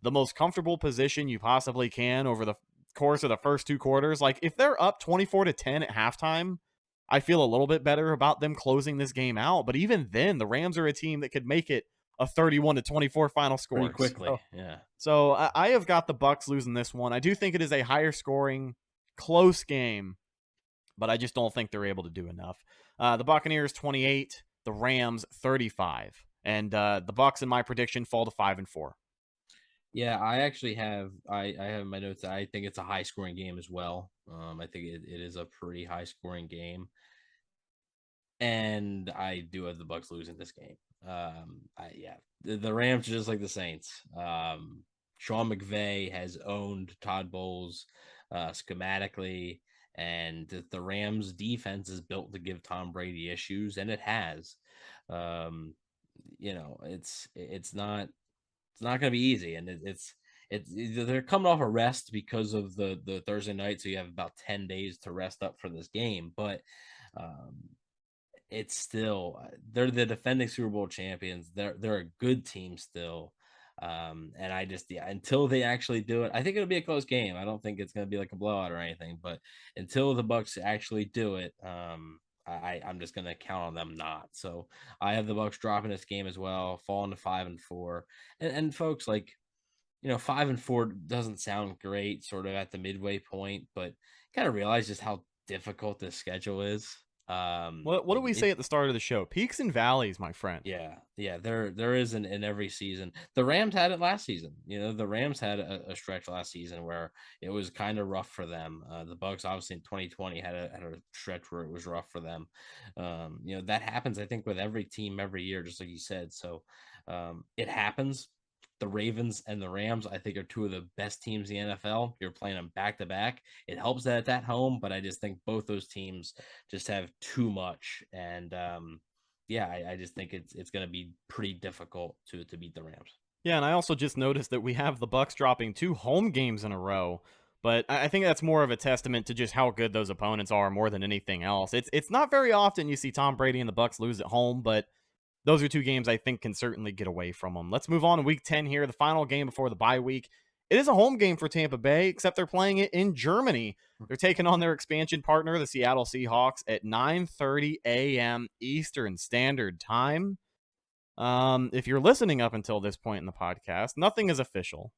S4: the most comfortable position you possibly can over the course of the first 2 quarters, like if they're up 24-10 at halftime, I feel a little bit better about them closing this game out. But even then, the Rams are a team that could make it a 31-24 final score
S5: pretty quickly. Yeah.
S4: So I have got the Bucs losing this one. I do think it is a higher scoring, close game, but I just don't think they're able to do enough. The Buccaneers 28, the Rams 35, and the Bucs in my prediction fall to 5-4.
S5: Yeah, I actually have I have in my notes that I think it's a high scoring game as well. I think it is a pretty high scoring game, and I do have the Bucs losing this game. The Rams are just like the Saints. Sean McVay has owned Todd Bowles schematically, and the Rams defense is built to give Tom Brady issues, and it has. It's not going to be easy, and it's they're coming off a rest because of the Thursday night, so you have about 10 days to rest up for this game. But it's still they're the defending Super Bowl champions. They're a good team still, and I just until they actually do it, I think it'll be a close game. I don't think it's going to be like a blowout or anything, but until the Bucs actually do it, I'm just going to count on them not. So I have the Bucs dropping this game as well, falling to 5-4. And folks, like, 5-4 doesn't sound great sort of at the midway point, but kind of realize just how difficult this schedule is.
S4: What do we say at the start of the show? Peaks and valleys, my friend.
S5: Yeah. There is in every season. The Rams had it last season. The Rams had a stretch last season where it was kind of rough for them. The Bucs obviously in 2020 had a stretch where it was rough for them. That happens, I think, with every team every year, just like you said. So it happens. The Ravens and the Rams, I think, are 2 of the best teams in the NFL. You're playing them back to back. It helps that it's at home, but I just think both those teams just have too much. And I just think it's going to be pretty difficult to beat the Rams.
S4: Yeah, and I also just noticed that we have the Bucs dropping 2 home games in a row. But I think that's more of a testament to just how good those opponents are more than anything else. It's not very often you see Tom Brady and the Bucs lose at home, but those are 2 games I think can certainly get away from them. Let's move on to week 10 here, the final game before the bye week. It is a home game for Tampa Bay, except they're playing it in Germany. They're taking on their expansion partner, the Seattle Seahawks, at 9:30 a.m. Eastern Standard Time. If you're listening up until this point in the podcast, nothing is official,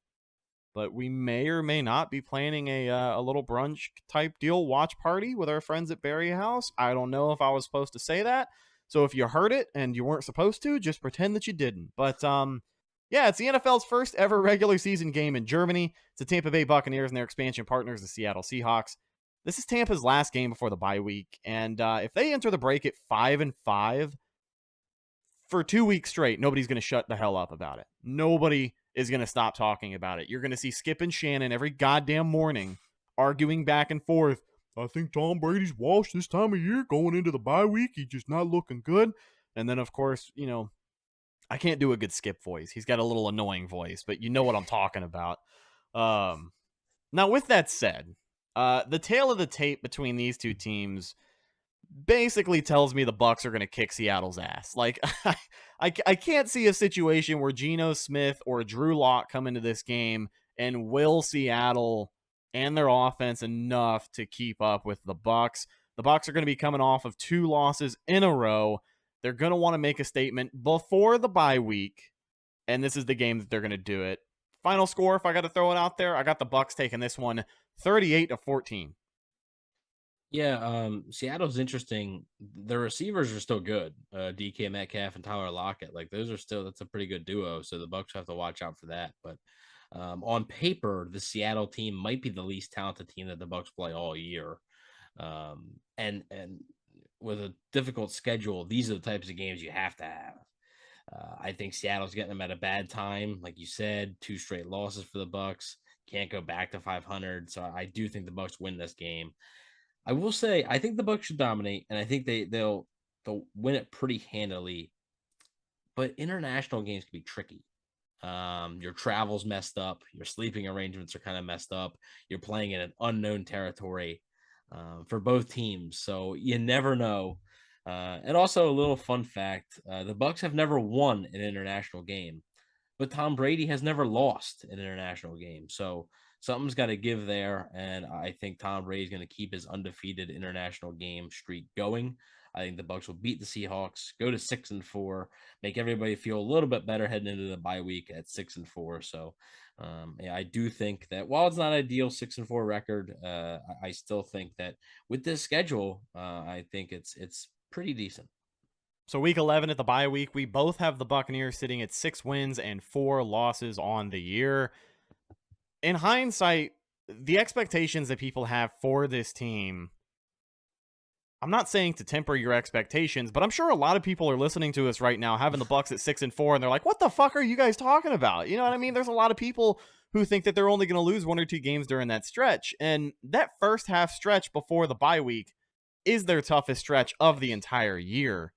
S4: but we may or may not be planning a little brunch type deal watch party with our friends at Berry House. I don't know if I was supposed to say that. So if you heard it and you weren't supposed to, just pretend that you didn't. But it's the NFL's first ever regular season game in Germany. It's the Tampa Bay Buccaneers and their expansion partners, the Seattle Seahawks. This is Tampa's last game before the bye week. And if they enter the break at 5-5 for 2 weeks straight, nobody's going to shut the hell up about it. Nobody is going to stop talking about it. You're going to see Skip and Shannon every goddamn morning arguing back and forth. I think Tom Brady's washed this time of year going into the bye week. He's just not looking good. And then, of course, I can't do a good Skip voice. He's got a little annoying voice, but you know what I'm talking about. Now, with that said, the tale of the tape between these 2 teams basically tells me the Bucs are going to kick Seattle's ass. Like, I can't see a situation where Geno Smith or Drew Lock come into this game and will Seattle and their offense enough to keep up with the Bucs. The Bucs are going to be coming off of 2 losses in a row. They're going to want to make a statement before the bye week, and this is the game that they're going to do it. Final score, if I got to throw it out there, I got the Bucs taking this one 38-14.
S5: Yeah, Seattle's interesting. The receivers are still good. DK Metcalf and Tyler Lockett, like that's a pretty good duo. So the Bucs have to watch out for that. But on paper, the Seattle team might be the least talented team that the Bucs play all year. And with a difficult schedule, these are the types of games you have to have. I think Seattle's getting them at a bad time, like you said. 2 straight losses for the Bucs. Can't go back to 500. So I do think the Bucs win this game. I will say I think the Bucs should dominate, and I think they'll win it pretty handily. But international games can be tricky. Your travel's messed up, your sleeping arrangements are kind of messed up. You're playing in an unknown territory for both teams, so you never know. And also a little fun fact: the Bucs have never won an international game, but Tom Brady has never lost an international game. So something's got to give there. And I think Tom Brady's going to keep his undefeated international game streak going. I think the Bucs will beat the Seahawks, go to 6-4, make everybody feel a little bit better heading into the bye week at 6-4. So yeah, I do think that while it's not ideal 6-4 record, I still think that with this schedule, I think it's pretty decent.
S4: So week 11 at the bye week, we both have the Buccaneers sitting at 6 wins and 4 losses on the year. In hindsight, the expectations that people have for this team, I'm not saying to temper your expectations, but I'm sure a lot of people are listening to us right now having the Bucs at 6-4, and they're like, what the fuck are you guys talking about? You know what I mean? There's a lot of people who think that they're only going to lose 1 or 2 games during that stretch. And that first half stretch before the bye week is their toughest stretch of the entire year.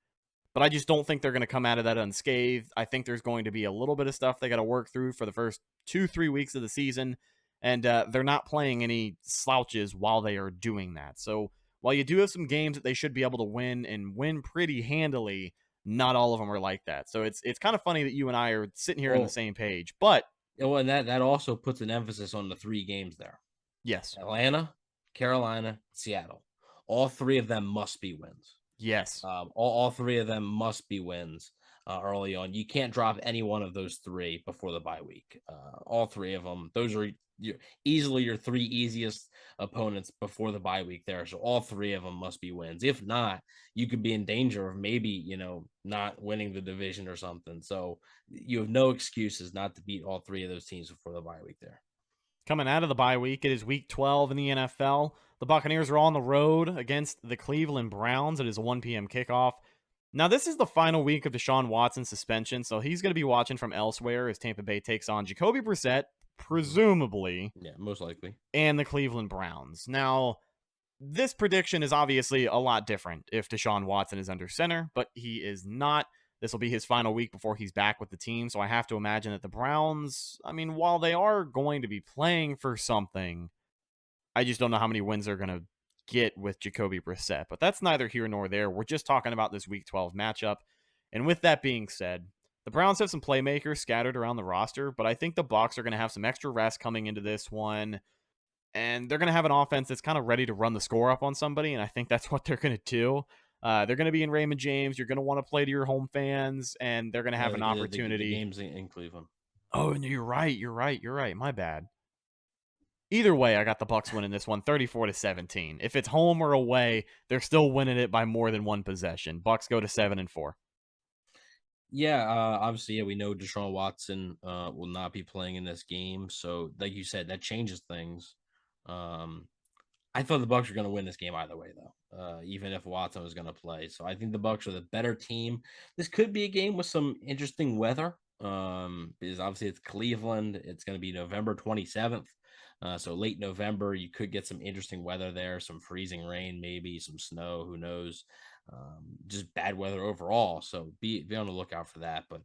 S4: But I just don't think they're going to come out of that unscathed. I think there's going to be a little bit of stuff they got to work through for the first 2-3 weeks of the season. And they're not playing any slouches while they are doing that. So while you do have some games that they should be able to win and win pretty handily, not all of them are like that. So it's kind of funny that you and I are sitting here on the same page. But
S5: and that also puts an emphasis on the 3 games there.
S4: Yes.
S5: Atlanta, Carolina, Seattle. All 3 of them must be wins.
S4: Yes.
S5: All 3 of them must be wins early on. You can't drop any one of those 3 before the bye week. All 3 of them. Those are easily your 3 easiest opponents before the bye week there. So all 3 of them must be wins. If not, you could be in danger of maybe, not winning the division or something. So you have no excuses not to beat all 3 of those teams before the bye week there.
S4: Coming out of the bye week, it is week 12 in the NFL. The Buccaneers are on the road against the Cleveland Browns. It is a 1 p.m. kickoff. Now, this is the final week of Deshaun Watson's suspension, so he's going to be watching from elsewhere as Tampa Bay takes on Jacoby Brissett, presumably.
S5: Yeah, most likely.
S4: And the Cleveland Browns. Now, this prediction is obviously a lot different if Deshaun Watson is under center, but he is not. This will be his final week before he's back with the team, so I have to imagine that the Browns, while they are going to be playing for something, I just don't know how many wins they're going to get with Jacoby Brissett. But that's neither here nor there. We're just talking about this Week 12 matchup. And with that being said, the Browns have some playmakers scattered around the roster, but I think the Bucs are going to have some extra rest coming into this one. And they're going to have an offense that's kind of ready to run the score up on somebody, and I think that's what they're going to do. They're going to be in Raymond James. You're going to want to play to your home fans, and they're going to have an opportunity.
S5: The games in Cleveland.
S4: Oh, and you're right. My bad. Either way, I got the Bucs winning this one 34-17. If it's home or away, they're still winning it by more than 1 possession. Bucs go to 7-4.
S5: Yeah, obviously, we know Deshaun Watson will not be playing in this game. So, like you said, that changes things. I thought the Bucs were going to win this game either way, though, even if Watson was going to play. So I think the Bucs are the better team. This could be a game with some interesting weather, because obviously it's Cleveland. It's going to be November 27th. So late November, you could get some interesting weather there, some freezing rain, maybe some snow, who knows, just bad weather overall. So be on the lookout for that. But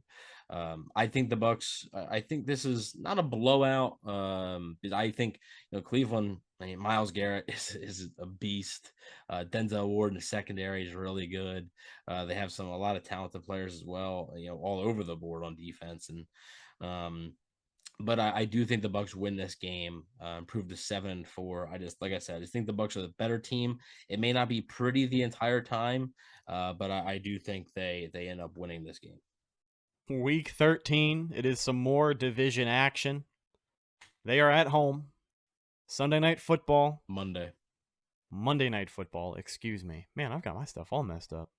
S5: I think the Bucs, I think this is not a blowout. Because I think, Cleveland, Myles Garrett is a beast. Denzel Ward in the secondary is really good. They have a lot of talented players as well, all over the board on defense. And, but I do think the Bucs win this game, improve to 7-4. Like I said, I just think the Bucs are the better team. It may not be pretty the entire time, but I do think they end up winning this game.
S4: Week 13, it is some more division action. They are at home. Sunday Night Football.
S5: Monday.
S4: Monday Night Football, excuse me. Man, I've got my stuff all messed up.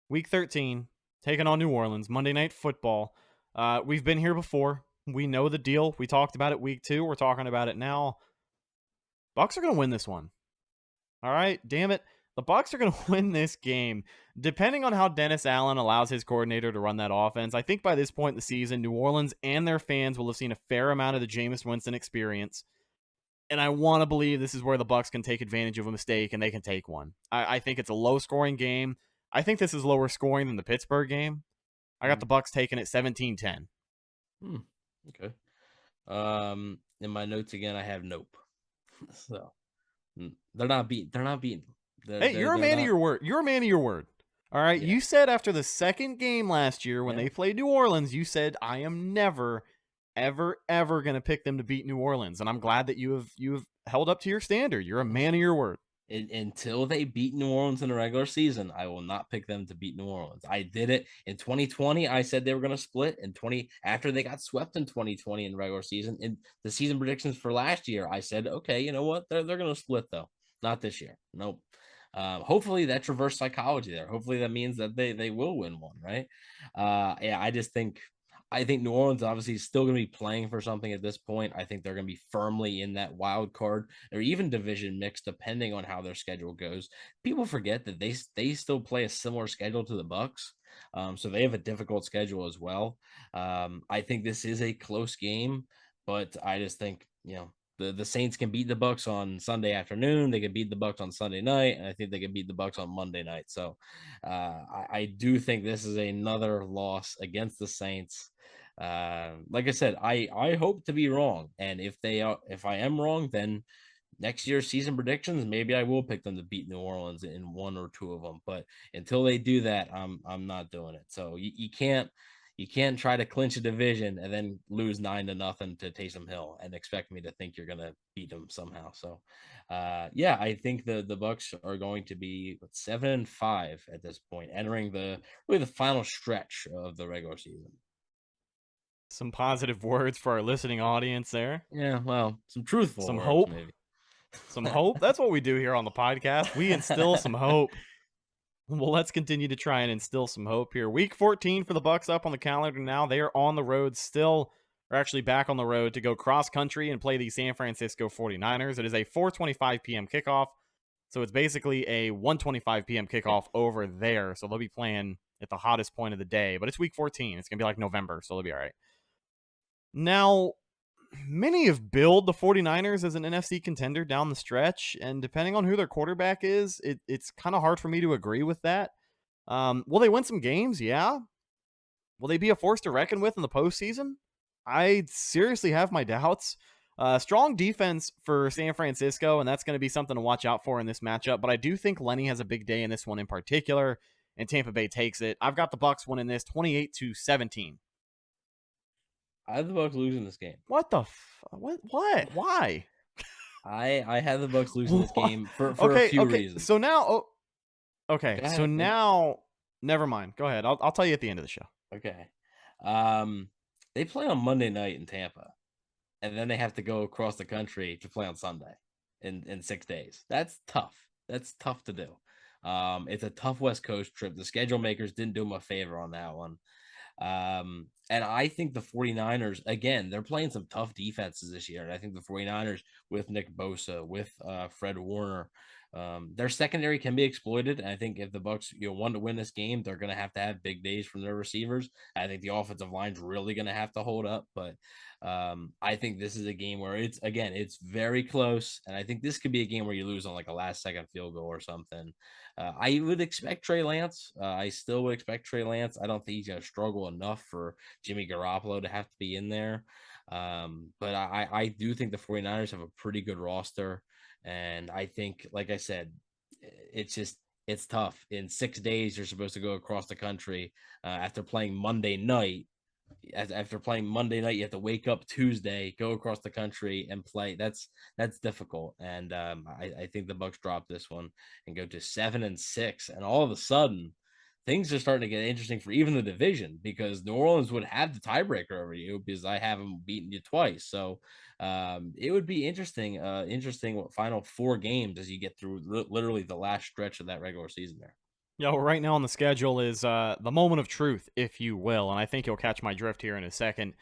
S4: Week 13, taking on New Orleans, Monday Night Football. We've been here before. We know the deal. We talked about it week 2. We're talking about it now. Bucs are going to win this one. All right, damn it. The Bucs are going to win this game. Depending on how Dennis Allen allows his coordinator to run that offense, I think by this point in the season, New Orleans and their fans will have seen a fair amount of the Jameis Winston experience. And I want to believe this is where the Bucs can take advantage of a mistake, and they can take one. I think it's a low-scoring game. I think this is lower scoring than the Pittsburgh game. I got the Bucs taking it 17-10.
S5: Okay. In my notes again, I have nope. So they're not beating.
S4: You're a man of your word. You're a man of your word. All right. Yeah. You said after the second game last year when they played New Orleans, you said, I am never, ever, ever going to pick them to beat New Orleans. And I'm glad that you have held up to your standard. You're a man of your word.
S5: Until they beat New Orleans in the regular season, I will not pick them to beat New Orleans. I did it in 2020. I said they were going to split. After they got swept in 2020 in regular season, in the season predictions for last year, I said, okay, you know what? They're going to split though. Not this year. Nope. Hopefully that's reverse psychology there. Hopefully that means that they will win one, right? I think New Orleans obviously is still going to be playing for something at this point. I think they're going to be firmly in that wild card or even division mix, depending on how their schedule goes. People forget that they still play a similar schedule to the Bucs, so they have a difficult schedule as well. I think this is a close game, but I just think the Saints can beat the Bucs on Sunday afternoon. They can beat the Bucs on Sunday night, and I think they can beat the Bucs on Monday night. So I do think this is another loss against the Saints. Like I said, I hope to be wrong, and if I am wrong, then next year's season predictions, maybe I will pick them to beat New Orleans in one or two of them. But until they do that, I'm not doing it. So you can't try to clinch a division and then lose 9-0 to Taysom Hill and expect me to think you're gonna beat them somehow. So I think the Bucs are going to be 7-5 at this point, entering the final stretch of the regular season.
S4: Some positive words for our listening audience there.
S5: Yeah, well, some truthful
S4: some
S5: words,
S4: hope
S5: maybe.
S4: Some hope. That's what we do here on the podcast. We instill some hope. Well, let's continue to try and instill some hope here. Week 14 for the Bucs up on the calendar now. They are on the road still, or actually back on the road to go cross country and play the San Francisco 49ers. It is a 4:25 p.m. kickoff, so it's basically a 1:25 p.m. kickoff over there. So they'll be playing at the hottest point of the day, but it's week 14. It's going to be like November, so they'll be all right. Now, many have billed the 49ers as an NFC contender down the stretch, and depending on who their quarterback is, it's kind of hard for me to agree with that. Will they win some games? Yeah. Will they be a force to reckon with in the postseason? I seriously have my doubts. Strong defense for San Francisco, and that's going to be something to watch out for in this matchup, but I do think Lenny has a big day in this one in particular, and Tampa Bay takes it. I've got the Bucs winning this 28-17.
S5: I have the Bucs losing this game.
S4: What the what? Why?
S5: I have the Bucs losing this game for a few reasons.
S4: So now, now, never mind. Go ahead. I'll tell you at the end of the show.
S5: Okay. They play on Monday night in Tampa, and then they have to go across the country to play on Sunday in 6 days. That's tough. That's tough to do. It's a tough West Coast trip. The schedule makers didn't do them a favor on that one. And I think the 49ers, again, they're playing some tough defenses this year. And I think the 49ers with Nick Bosa, with Fred Warner, their secondary can be exploited. And I think if the Bucs want to win this game, they're going to have big days from their receivers. I think the offensive line's really going to have to hold up. But I think this is a game where it's very close. And I think this could be a game where you lose on like a last second field goal or something. I would expect Trey Lance. I still would expect Trey Lance. I don't think he's going to struggle enough for Jimmy Garoppolo to have to be in there. But I do think the 49ers have a pretty good roster. And I think, like I said, it's tough. In 6 days, you're supposed to go across the country after playing Monday night. After playing Monday night, you have to wake up Tuesday, go across the country and play. That's difficult. And I think the Bucs drop this one and go to 7-6. And all of a sudden, things are starting to get interesting for even the division, because New Orleans would have the tiebreaker over you because I haven't beaten you twice. So it would be interesting, what final 4 games as you get through literally the last stretch of that regular season there.
S4: Yeah, well, right now on the schedule is the moment of truth, if you will, and I think you'll catch my drift here in a second.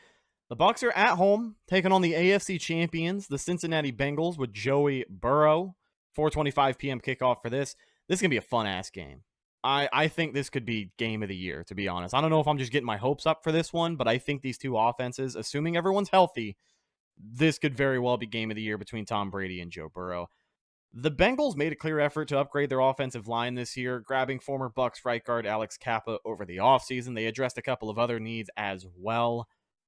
S4: The Bucs are at home, taking on the AFC champions, the Cincinnati Bengals, with Joey Burrow. 4:25 p.m. kickoff for this. This is going to be a fun-ass game. I think this could be game of the year, to be honest. I don't know if I'm just getting my hopes up for this one, but I think these two offenses, assuming everyone's healthy, this could very well be game of the year between Tom Brady and Joe Burrow. The Bengals made a clear effort to upgrade their offensive line this year, grabbing former Bucs right guard Alex Kappa over the offseason. They addressed a couple of other needs as well.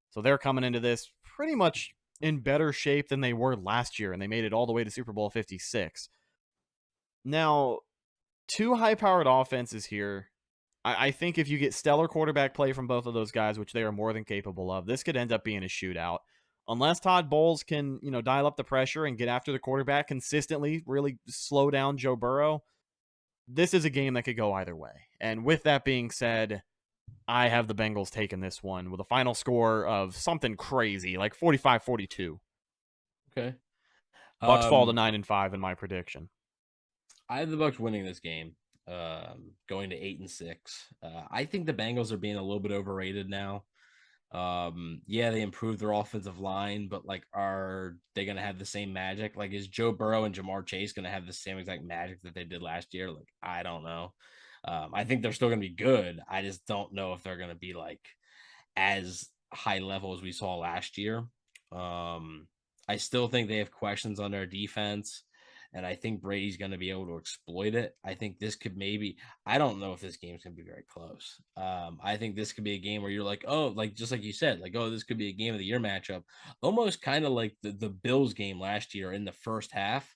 S4: So they're coming into this pretty much in better shape than they were last year, and they made it all the way to Super Bowl 56. Now, two high-powered offenses here. I think if you get stellar quarterback play from both of those guys, which they are more than capable of, this could end up being a shootout. Unless Todd Bowles can, dial up the pressure and get after the quarterback consistently, really slow down Joe Burrow, this is a game that could go either way. And with that being said, I have the Bengals taking this one with a final score of something crazy, like 45-42.
S5: Okay.
S4: Bucs fall to 9-5 in my prediction.
S5: I have the Bucs winning this game, going to 8-6. I think the Bengals are being a little bit overrated now. Yeah, they improved their offensive line, but are they going to have the same magic? Is Joe Burrow and Jamar Chase going to have the same exact magic that they did last year? I don't know. I think they're still going to be good. I just don't know if they're going to be as high level as we saw last year. I still think they have questions on their defense, and I think Brady's going to be able to exploit it. I think this could I don't know if this game's going to be very close. I think this could be a game where you're just like you said, this could be a game of the year matchup, almost kind of like the Bills game last year in the first half.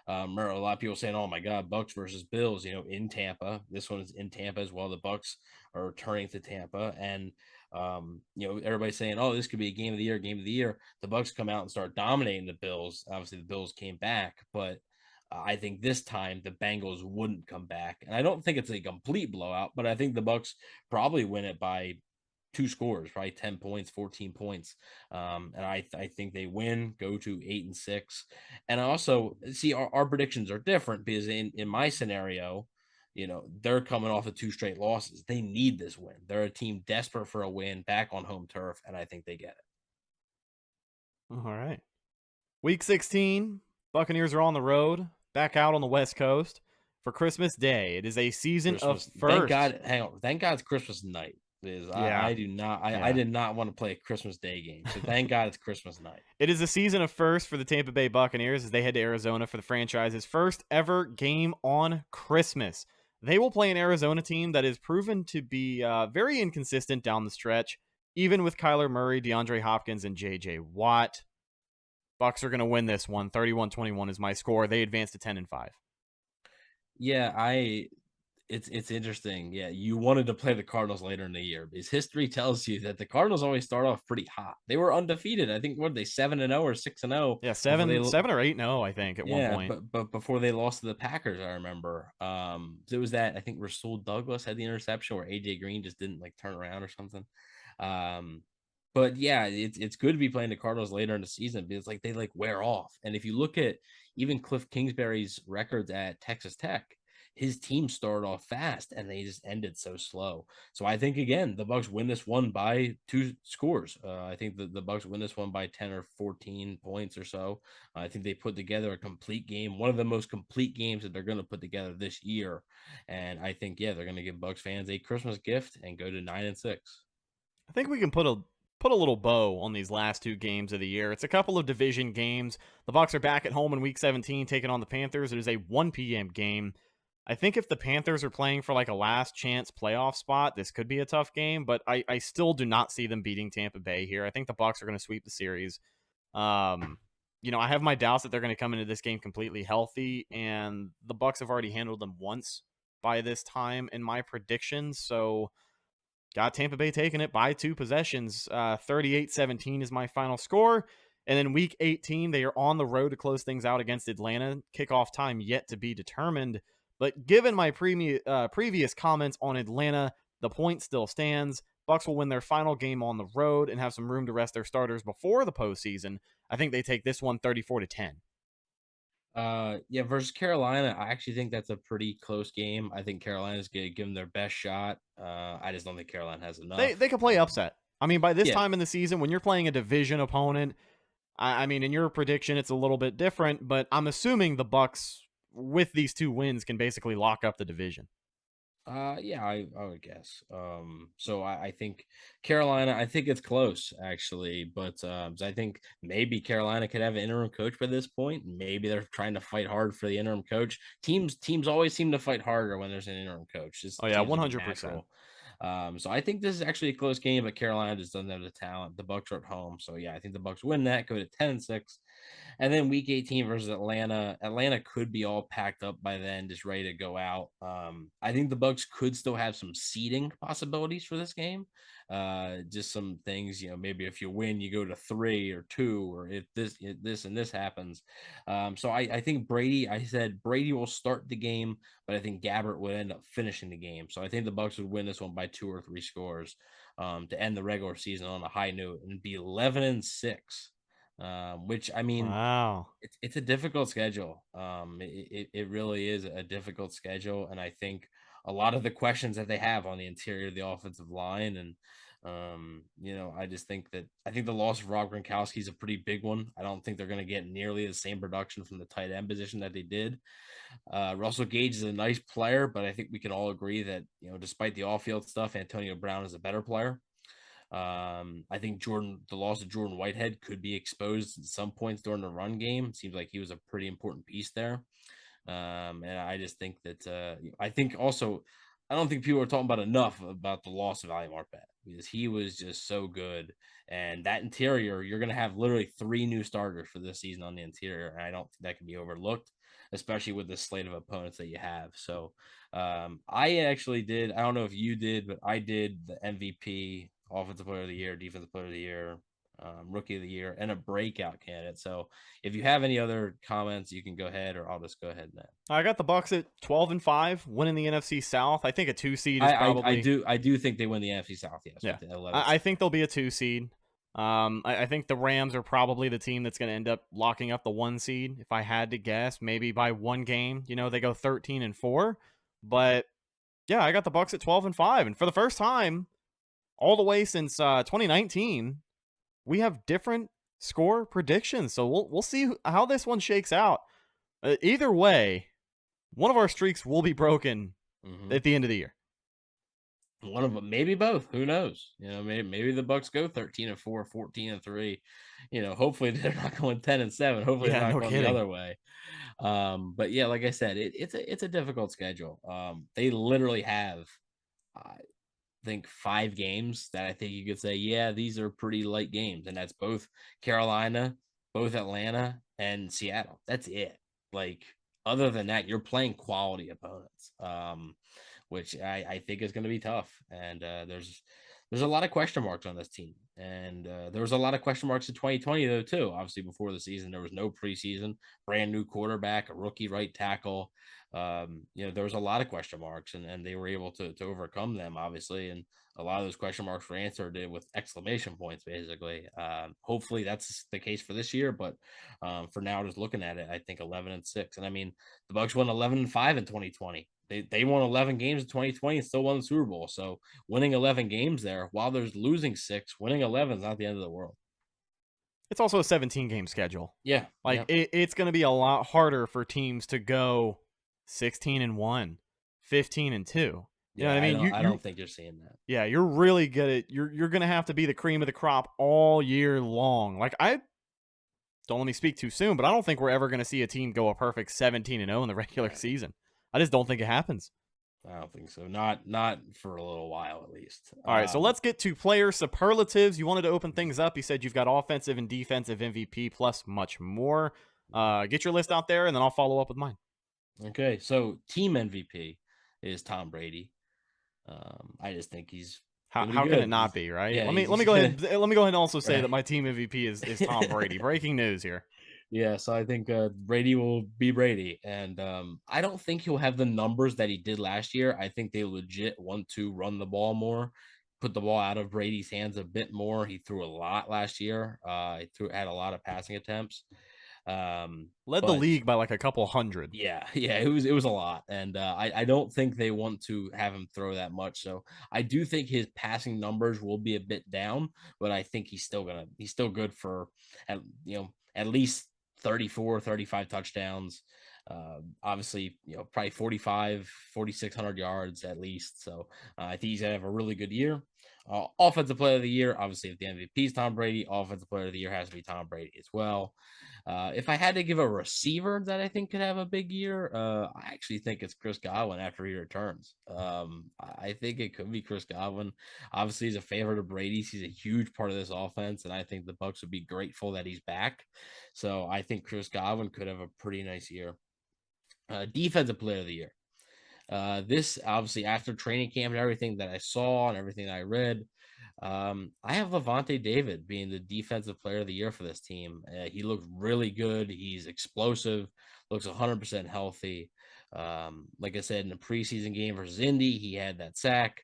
S5: Remember a lot of people saying, "Oh my God, Bucs versus Bills," in Tampa. This one is in Tampa as well. The Bucs are returning to Tampa, and everybody's saying, "Oh, this could be a game of the year." The Bucs come out and start dominating the Bills. Obviously, the Bills came back, but I think this time the Bengals wouldn't come back, and I don't think it's a complete blowout, but I think the Bucs probably win it by 2 scores, probably 10 points, 14 points. And I think they win, go to 8-6. And I also see our predictions are different because in my scenario, they're coming off of 2 straight losses. They need this win. They're a team desperate for a win back on home turf, and I think they get it.
S4: All right. Week 16, Buccaneers are on the road, back out on the West Coast for Christmas Day. It is a season of first.
S5: Thank God it's Christmas night. I did not want to play a Christmas Day game. So thank God it's Christmas night.
S4: It is a season of first for the Tampa Bay Buccaneers as they head to Arizona for the franchise's first ever game on Christmas. They will play an Arizona team that is proven to be very inconsistent down the stretch, even with Kyler Murray, DeAndre Hopkins, and J.J. Watt. Bucs are going to win this one. 31-21 is my score. They advance to 10-5.
S5: Yeah, it's interesting. Yeah, you wanted to play the Cardinals later in the year because history tells you that the Cardinals always start off pretty hot. They were undefeated. I think, what are they, 7-0 or 6-0?
S4: Yeah, 7 or 8-0, I think, at one point.
S5: But before they lost to the Packers, I remember. It was that, I think, Rasul Douglas had the interception where AJ Green just didn't turn around or something. But yeah, it's good to be playing the Cardinals later in the season because they wear off. And if you look at even Cliff Kingsbury's records at Texas Tech, his team started off fast and they just ended so slow. So I think, again, the Bucs win this one by 2 scores. I think the Bucs win this one by 10 or 14 points or so. I think they put together a complete game, one of the most complete games that they're going to put together this year. And I think, they're going to give Bucs fans a Christmas gift and go to 9-6.
S4: I think we can put a little bow on these last 2 games of the year. It's a couple of division games. The Bucs are back at home in Week 17, taking on the Panthers. It is a 1 p.m. game. I think if the Panthers are playing for a last chance playoff spot, this could be a tough game, but I still do not see them beating Tampa Bay here. I think the Bucs are going to sweep the series. I have my doubts that they're going to come into this game completely healthy, and the Bucs have already handled them once by this time in my predictions, so got Tampa Bay taking it by 2 possessions. 38-17 is my final score. And then Week 18, they are on the road to close things out against Atlanta. Kickoff time yet to be determined. But given my previous comments on Atlanta, the point still stands. Bucs will win their final game on the road and have some room to rest their starters before the postseason. I think they take this one 34-10.
S5: Yeah, versus Carolina, I actually think that's a pretty close game. I think Carolina's going to give them their best shot. I just don't think Carolina has enough.
S4: They could play upset. I mean, by this
S5: Yeah.
S4: time in the season, when you're playing a division opponent, I mean, in your prediction, it's a little bit different, but I'm assuming the Bucs, with these 2 wins, can basically lock up the division.
S5: Yeah, I would guess. So I think Carolina, I think it's close actually, but I think maybe Carolina could have an interim coach by this point. Maybe they're trying to fight hard for the interim coach. Teams always seem to fight harder when there's an interim coach.
S4: Oh yeah, 100%.
S5: So I think this is actually a close game, but Carolina just doesn't have the talent. The Bucs are at home, so yeah, I think the Bucs win that, go to 10-6. And then week 18 versus Atlanta. Atlanta could be all packed up by then, just ready to go out. I think the Bucs could still have some seeding possibilities for this game. Just some things, maybe if you win, you go to 3 or 2, or if this and this happens. So I think I said Brady will start the game, but I think Gabbert would end up finishing the game. So I think the Bucs would win this one by 2 or 3 scores to end the regular season on a high note and be 11-6. Which, I mean,
S4: wow,
S5: it's a difficult schedule. It really is a difficult schedule, and I think a lot of the questions that they have on the interior of the offensive line, and I think the loss of Rob Gronkowski is a pretty big one. I don't think they're going to get nearly the same production from the tight end position that they did. Russell Gage is a nice player, but I think we can all agree that despite the off-field stuff, Antonio Brown is a better player. I think the loss of Jordan Whitehead could be exposed at some points during the run game. Seems like he was a pretty important piece there. And I just think that I don't think people are talking about enough about the loss of Ali Marpet, because he was just so good. And that interior, you're going to have literally 3 new starters for this season on the interior. And I don't think that can be overlooked, especially with the slate of opponents that you have. So I actually did, I don't know if you did, but I did the MVP, Offensive Player of the Year, Defensive Player of the Year, Rookie of the Year, and a breakout candidate. So if you have any other comments, you can go ahead, or I'll just go ahead now.
S4: I got the Bucs at 12-5, winning the NFC South. I think a 2 seed is probably.
S5: I do think they win the NFC South. Yes.
S4: Yeah. I think they'll be a 2 seed. I think the Rams are probably the team that's going to end up locking up the 1 seed. If I had to guess, maybe by 1 game, they go 13-4. But yeah, I got the Bucs at 12-5, and for the first time all the way since 2019, we have different score predictions. So we'll see how this one shakes out. Either way, one of our streaks will be broken at the end of the year.
S5: One of them, maybe both. Who knows? Maybe the Bucs go 13-4, 14-3. Hopefully they're not going 10-7. Hopefully they're not going the other way. But yeah, like I said, it's a difficult schedule. They literally have, I think, 5 games that I think you could say, yeah, these are pretty light games, and that's both Carolina, both Atlanta, and Seattle. That's it. Like, other than that, you're playing quality opponents, which I think is going to be tough. And there's a lot of question marks on this team, and there was a lot of question marks in 2020 though too. Obviously, before the season, there was no preseason, brand new quarterback, a rookie right tackle. There was a lot of question marks, and they were able to overcome them, obviously. And a lot of those question marks were answered with exclamation points, basically. Hopefully that's the case for this year, but for now, just looking at it, I think 11-6. And I mean, the Bucs won 11-5 in 2020. They won 11 games in 2020 and still won the Super Bowl. So winning 11 games there, while there's losing 6, winning 11 is not the end of the world.
S4: It's also a 17-game schedule.
S5: Yeah.
S4: It's going to be a lot harder for teams to go 16-1, 15-2. You know what I mean?
S5: I don't think you're seeing that.
S4: Yeah, you're really good at you're going to have to be the cream of the crop all year long. Don't let me speak too soon, but I don't think we're ever going to see a team go a perfect 17-0 in the regular season. I just don't think it happens.
S5: I don't think so. Not for a little while, at least.
S4: All right, so let's get to player superlatives. You wanted to open things up. You said you've got offensive and defensive MVP plus much more. Get your list out there, and then I'll follow up with mine.
S5: Okay, so team MVP is Tom Brady. I just think he's
S4: how can it not be, right?
S5: Yeah,
S4: let me go ahead and also say that my team MVP is Tom Brady. Breaking news here.
S5: Yeah, so I think Brady will be Brady, and I don't think he'll have the numbers that he did last year. I think they legit want to run the ball more, put the ball out of Brady's hands a bit more. He threw a lot last year. Had a lot of passing attempts.
S4: Led the
S5: But
S4: league by like a couple hundred.
S5: yeah, it was a lot, and I don't think they want to have him throw that much. So I do think his passing numbers will be a bit down, but I think he's still good for at least 34, 35 touchdowns. Obviously, probably 4,600 yards at least. So I think he's gonna have a really good year. Offensive player of the year, obviously, if the MVP is Tom Brady, offensive player of the year has to be Tom Brady as well. If I had to give a receiver that I think could have a big year, I actually think it's Chris Godwin after he returns. I think it could be Chris Godwin. Obviously, he's a favorite of Brady's. He's a huge part of this offense, and I think the Bucs would be grateful that he's back. So I think Chris Godwin could have a pretty nice year. Defensive player of the year. This obviously after training camp and everything that I saw and everything that I read, I have Levante David being the defensive player of the year for this team. He looked really good. He's explosive, looks 100% healthy. Like I said, in the preseason game versus Indy, he had that sack.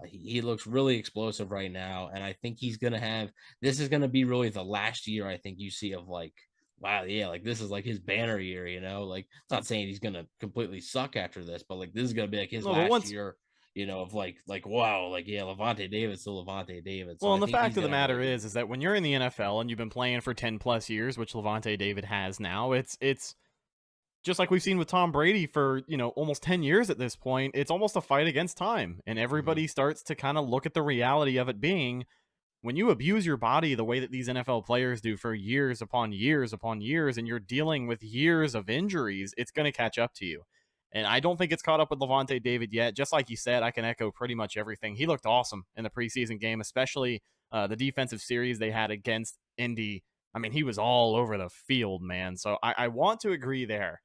S5: He looks really explosive right now. And I think this is going to be really the last year I think you see of like, wow, yeah, like this is like his banner year, like it's not saying he's gonna completely suck after this, but like this is gonna be like his last year, of like wow, like yeah, Levante David's still Levante David. So
S4: well, and the fact of the matter is that when you're in the NFL and you've been playing for 10 plus years, which Levante David has now, it's just like we've seen with Tom Brady for, almost 10 years at this point. It's almost a fight against time, and everybody starts to kind of look at the reality of it being, when you abuse your body the way that these NFL players do for years upon years upon years, and you're dealing with years of injuries, it's going to catch up to you. And I don't think it's caught up with Levante David yet. Just like you said, I can echo pretty much everything. He looked awesome in the preseason game, especially the defensive series they had against Indy. I mean, he was all over the field, man. So I want to agree there.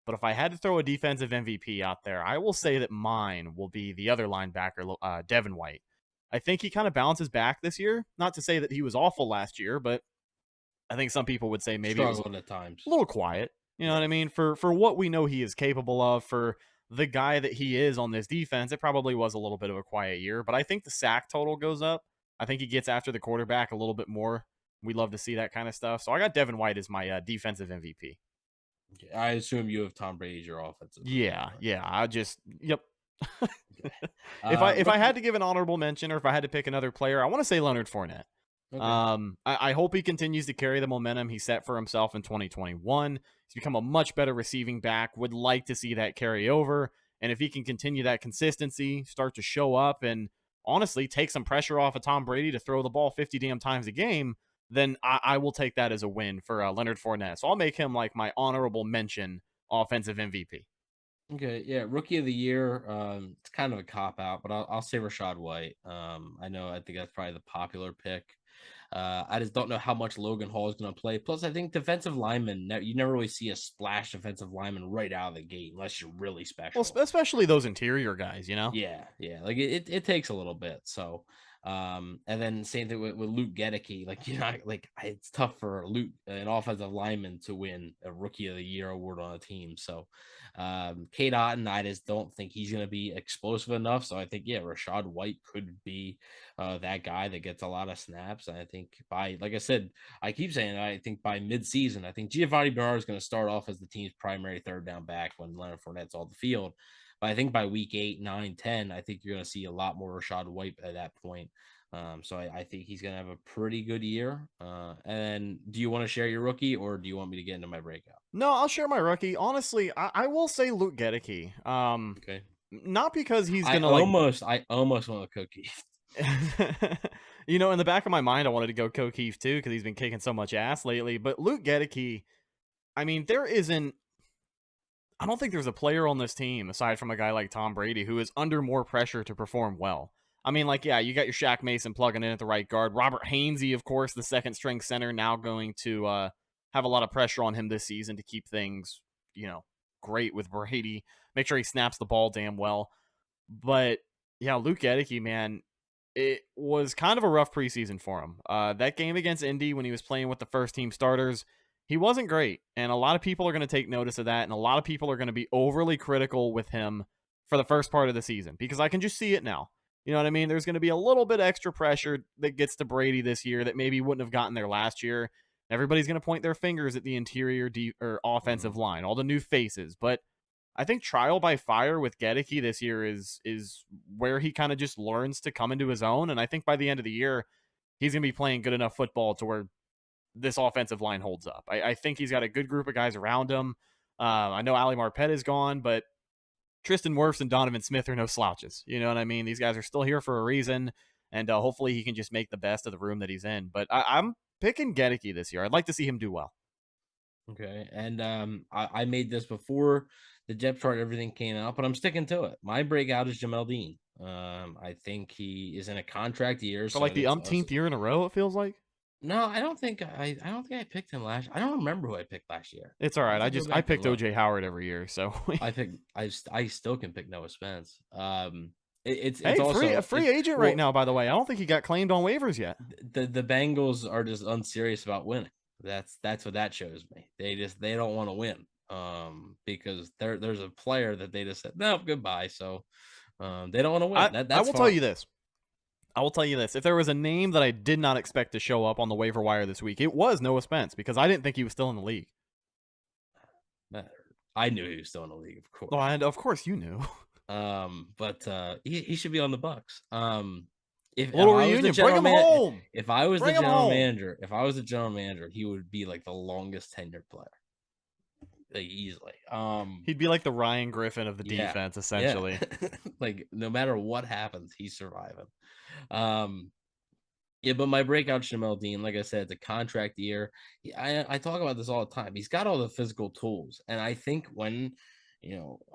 S4: But if I had to throw a defensive MVP out there, I will say that mine will be the other linebacker, Devin White. I think he kind of bounces back this year. Not to say that he was awful last year, but I think some people would say maybe it was
S5: at times.
S4: A little quiet. You know what I mean? For what we know he is capable of, for the guy that he is on this defense, it probably was a little bit of a quiet year. But I think the sack total goes up. I think he gets after the quarterback a little bit more. We love to see that kind of stuff. So I got Devin White as my defensive MVP.
S5: Okay. I assume you have Tom Brady as your offensive.
S4: Yeah. Yep. If I had to give an honorable mention, or if I had to pick another player, I want to say Leonard Fournette. Okay. I hope he continues to carry the momentum he set for himself in 2021. He's become a much better receiving back. Would like to see that carry over. And if he can continue that consistency, start to show up, and honestly take some pressure off of Tom Brady to throw the ball 50 damn times a game, then I will take that as a win for Leonard Fournette. So I'll make him like my honorable mention offensive MVP.
S5: Okay, yeah, rookie of the year. It's kind of a cop out, but I'll say Rachaad White. I think that's probably the popular pick. I just don't know how much Logan Hall is going to play. Plus, I think defensive linemen, you never really see a splash defensive lineman right out of the gate unless you're really special.
S4: Well, especially those interior guys,
S5: Yeah, like it takes a little bit. So, and then same thing with Luke Gedeke. Like it's tough for an offensive lineman to win a Rookie of the Year award on a team. So, Cade Otton, I just don't think he's going to be explosive enough. So I think, Rachaad White could be that guy that gets a lot of snaps. And I think like I said, I keep saying, I think by midseason, I think Giovanni Bernard is going to start off as the team's primary third down back when Leonard Fournette's on the field. But I think by week 8, 9, 10, I think you're going to see a lot more Rachaad White at that point. So I think he's going to have a pretty good year. And then do you want to share your rookie, or do you want me to get into my breakout?
S4: No, I'll share my rookie. Honestly, I will say Luke Gedeke.
S5: Okay.
S4: Not because he's going to
S5: I almost want to cook Keith.
S4: In the back of my mind, I wanted to go Keith too, because he's been kicking so much ass lately. But Luke Gedeke, I mean, I don't think there's a player on this team, aside from a guy like Tom Brady, who is under more pressure to perform well. I mean, you got your Shaq Mason plugging in at the right guard. Robert Hainsey, of course, the second string center, now going to have a lot of pressure on him this season to keep things, great with Brady. Make sure he snaps the ball damn well. But, yeah, Luke Gedeke, man, it was kind of a rough preseason for him. That game against Indy when he was playing with the first-team starters, he wasn't great. And a lot of people are going to take notice of that. And a lot of people are going to be overly critical with him for the first part of the season because I can just see it now. You know what I mean? There's going to be a little bit extra pressure that gets to Brady this year that maybe wouldn't have gotten there last year. Everybody's going to point their fingers at the interior or offensive line, all the new faces. But I think trial by fire with Gedeke this year is where he kind of just learns to come into his own. And I think by the end of the year, he's going to be playing good enough football to where this offensive line holds up. I think he's got a good group of guys around him. I know Ali Marpet is gone, but Tristan Wirfs and Donovan Smith are no slouches. You know what I mean? These guys are still here for a reason, and hopefully he can just make the best of the room that he's in. But I'm picking Gedeke this year. I'd like to see him do well.
S5: Okay, and I made this before the depth chart, everything came out, but I'm sticking to it. My breakout is Jamel Dean. I think he is in a contract year.
S4: For like the umpteenth year in a row, it feels like.
S5: No, I don't think I picked him last. I don't remember who I picked last year.
S4: It's all right. I picked OJ Howard every year, so
S5: I still can pick Noah Spence. It's
S4: also a free agent right now. By the way, I don't think he got claimed on waivers yet.
S5: The Bengals are just unserious about winning. That's what that shows me. They don't want to win. Because there's a player that they just said no, goodbye. So they don't want to win.
S4: I will tell you this. I will tell you this. If there was a name that I did not expect to show up on the waiver wire this week, it was Noah Spence because I didn't think he was still in the league.
S5: I knew he was still in the league, of course.
S4: Well, and of course you knew.
S5: But he should be on the Bucs. If
S4: reunion, bring him home.
S5: If I was the general manager, he would be like the longest tenured player. Like easily.
S4: He'd be like the Ryan Griffin of the defense, essentially.
S5: Yeah. Like no matter what happens, he's surviving. But my breakout Jamel Dean, like I said, it's a contract year. I talk about this all the time. He's got all the physical tools, and I think when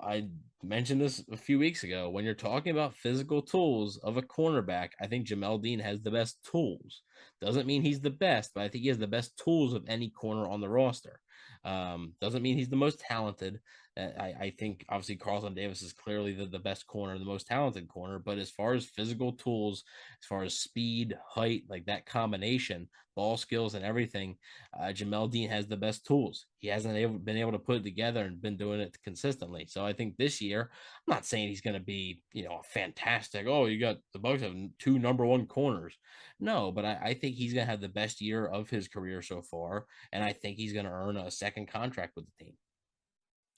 S5: I mentioned this a few weeks ago, when you're talking about physical tools of a cornerback, I think Jamel Dean has the best tools. Doesn't mean he's the best, but I think he has the best tools of any corner on the roster. Doesn't mean he's the most talented. I think obviously Carlton Davis is clearly the best corner, the most talented corner. But as far as physical tools, as far as speed, height, like that combination, ball skills and everything, Jamel Dean has the best tools. He hasn't been able to put it together and been doing it consistently. So I think this year, I'm not saying he's going to be, fantastic. Oh, you got the Bucs have 2 number 1 corners. No, but I think he's going to have the best year of his career so far. And I think he's going to earn a second contract with the team.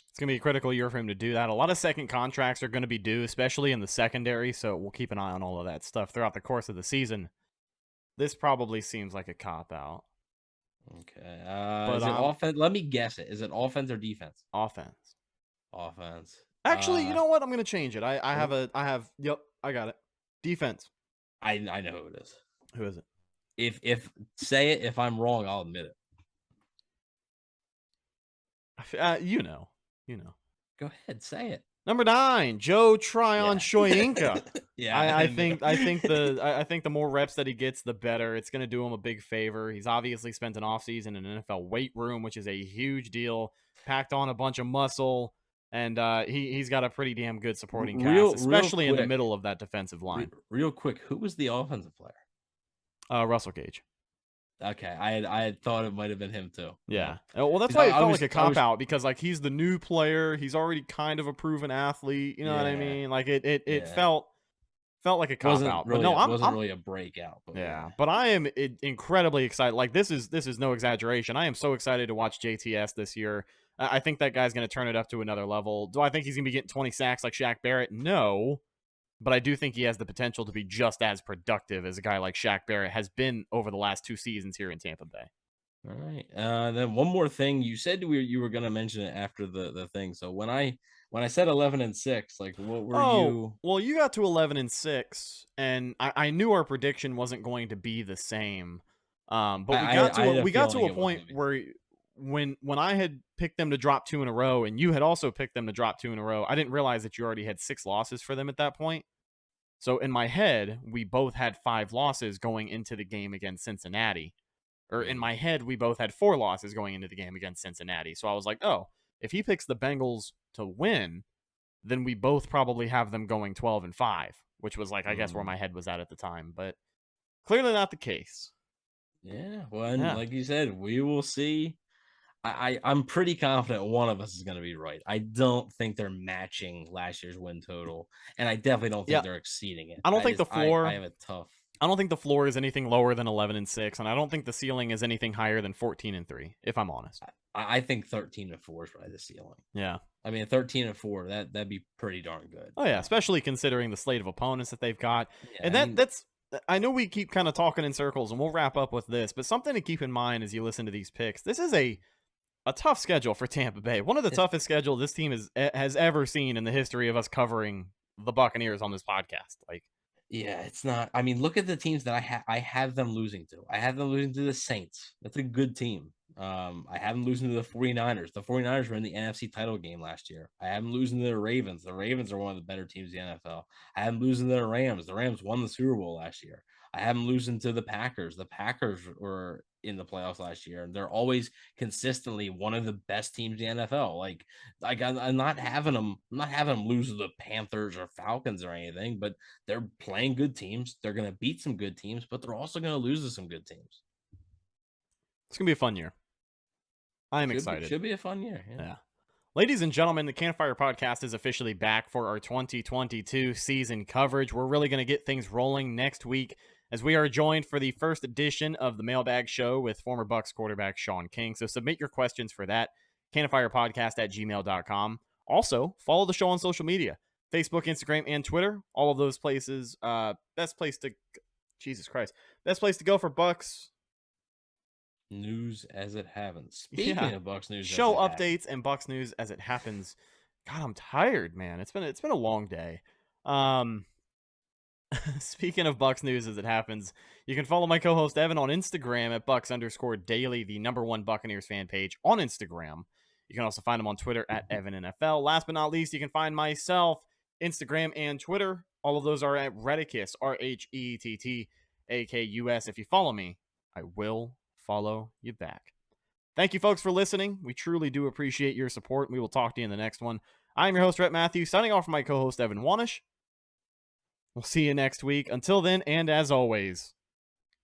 S4: It's going to be a critical year for him to do that. A lot of second contracts are going to be due, especially in the secondary, so we'll keep an eye on all of that stuff throughout the course of the season. This probably seems like a cop-out.
S5: Okay. Is it offense? Let me guess it. Is it offense or defense?
S4: Offense.
S5: Actually,
S4: you know what? I'm going to change it. I got it. Defense.
S5: I know who it is.
S4: Who is it?
S5: Say it. If I'm wrong, I'll admit
S4: it. You know.
S5: Go ahead, say it.
S4: Number 9, Joe Tryon Shoyinka.
S5: Yeah,
S4: I think the more reps that he gets, the better. It's going to do him a big favor. He's obviously spent an offseason in an NFL weight room, which is a huge deal. Packed on a bunch of muscle, and he's got a pretty damn good supporting cast, especially in the middle of that defensive line.
S5: Real quick, who was the offensive player?
S4: Russell Gage.
S5: Okay, I had thought it might have been him too.
S4: Yeah, well, that's why it felt like a cop-out, because like he's the new player, he's already kind of a proven athlete. You know what I mean? Like it felt like a cop-out.
S5: Really,
S4: but no,
S5: it wasn't really a breakout. But
S4: but I am incredibly excited. Like this is no exaggeration. I am so excited to watch JTS this year. I think that guy's going to turn it up to another level. Do I think he's going to be getting 20 sacks like Shaq Barrett? No. But I do think he has the potential to be just as productive as a guy like Shaq Barrett has been over the last 2 seasons here in Tampa Bay.
S5: All right. Then one more thing. You said you were going to mention it after the thing. So when I said 11-6, like what were you?
S4: Well, you got to 11-6, and I knew our prediction wasn't going to be the same. But we got to a point where when I had picked them to drop 2 in a row, and you had also picked them to drop 2 in a row, I didn't realize that you already had 6 losses for them at that point. So in my head, we both had 5 losses going into the game against Cincinnati. Or in my head, we both had 4 losses going into the game against Cincinnati. So I was like, oh, if he picks the Bengals to win, then we both probably have them going 12-5, which was like, I guess, where my head was at the time. But clearly not the case.
S5: Yeah, well, like you said, we will see. I'm pretty confident one of us is going to be right. I don't think they're matching last year's win total, and I definitely don't think they're exceeding it.
S4: I don't think the floor.
S5: I have a tough.
S4: I don't think the floor is anything lower than 11-6, and I don't think the ceiling is anything higher than 14-3. If I'm honest,
S5: I think 13-4 is probably the ceiling.
S4: Yeah,
S5: I mean 13-4 that'd be pretty darn good.
S4: Oh yeah, especially considering the slate of opponents that they've got,
S5: Yeah,
S4: and that's. I know we keep kind of talking in circles, and we'll wrap up with this, but something to keep in mind as you listen to these picks. This is a tough schedule for Tampa Bay. One of the toughest schedules this team has ever seen in the history of us covering the Buccaneers on this podcast. Like,
S5: yeah, it's not. I mean, look at the teams that I have them losing to. I have them losing to the Saints. That's a good team. I have them losing to the 49ers. The 49ers were in the NFC title game last year. I have them losing to the Ravens. The Ravens are one of the better teams in the NFL. I have them losing to the Rams. The Rams won the Super Bowl last year. I have them losing to the Packers. The Packers were in the playoffs last year, and they're always consistently one of the best teams in the NFL. Like I'm not having them lose to the Panthers or Falcons or anything, but they're playing good teams. They're going to beat some good teams, but they're also going to lose to some good teams.
S4: It's going to be a fun year. I'm excited.
S5: Should be a fun year.
S4: Yeah. Ladies and gentlemen, the Campfire Podcast is officially back for our 2022 season coverage. We're really going to get things rolling next week as we are joined for the first edition of the Mailbag Show with former Bucs quarterback Sean King. So submit your questions for that, canonfirepodcast@gmail.com. Also, follow the show on social media, Facebook, Instagram, and Twitter. All of those places. Best place to go for Bucs
S5: news as it happens. Speaking of Bucs news,
S4: show updates and Bucs news as it happens. God, I'm tired, man. It's been a long day. Speaking of Bucs news as it happens, you can follow my co-host Evan on Instagram at Bucs_daily, the #1 Buccaneers fan page on Instagram. You can also find him on Twitter at EvanNFL. Last but not least, you can find myself, Instagram and Twitter. All of those are at Rhettakus, RHETTAKUS. If you follow me, I will follow you back. Thank you, folks, for listening. We truly do appreciate your support. We will talk to you in the next one. I'm your host, Rhett Matthew, signing off from my co-host, Evan Wanish. We'll see you next week. Until then, and as always,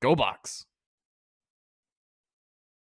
S4: go Bucs.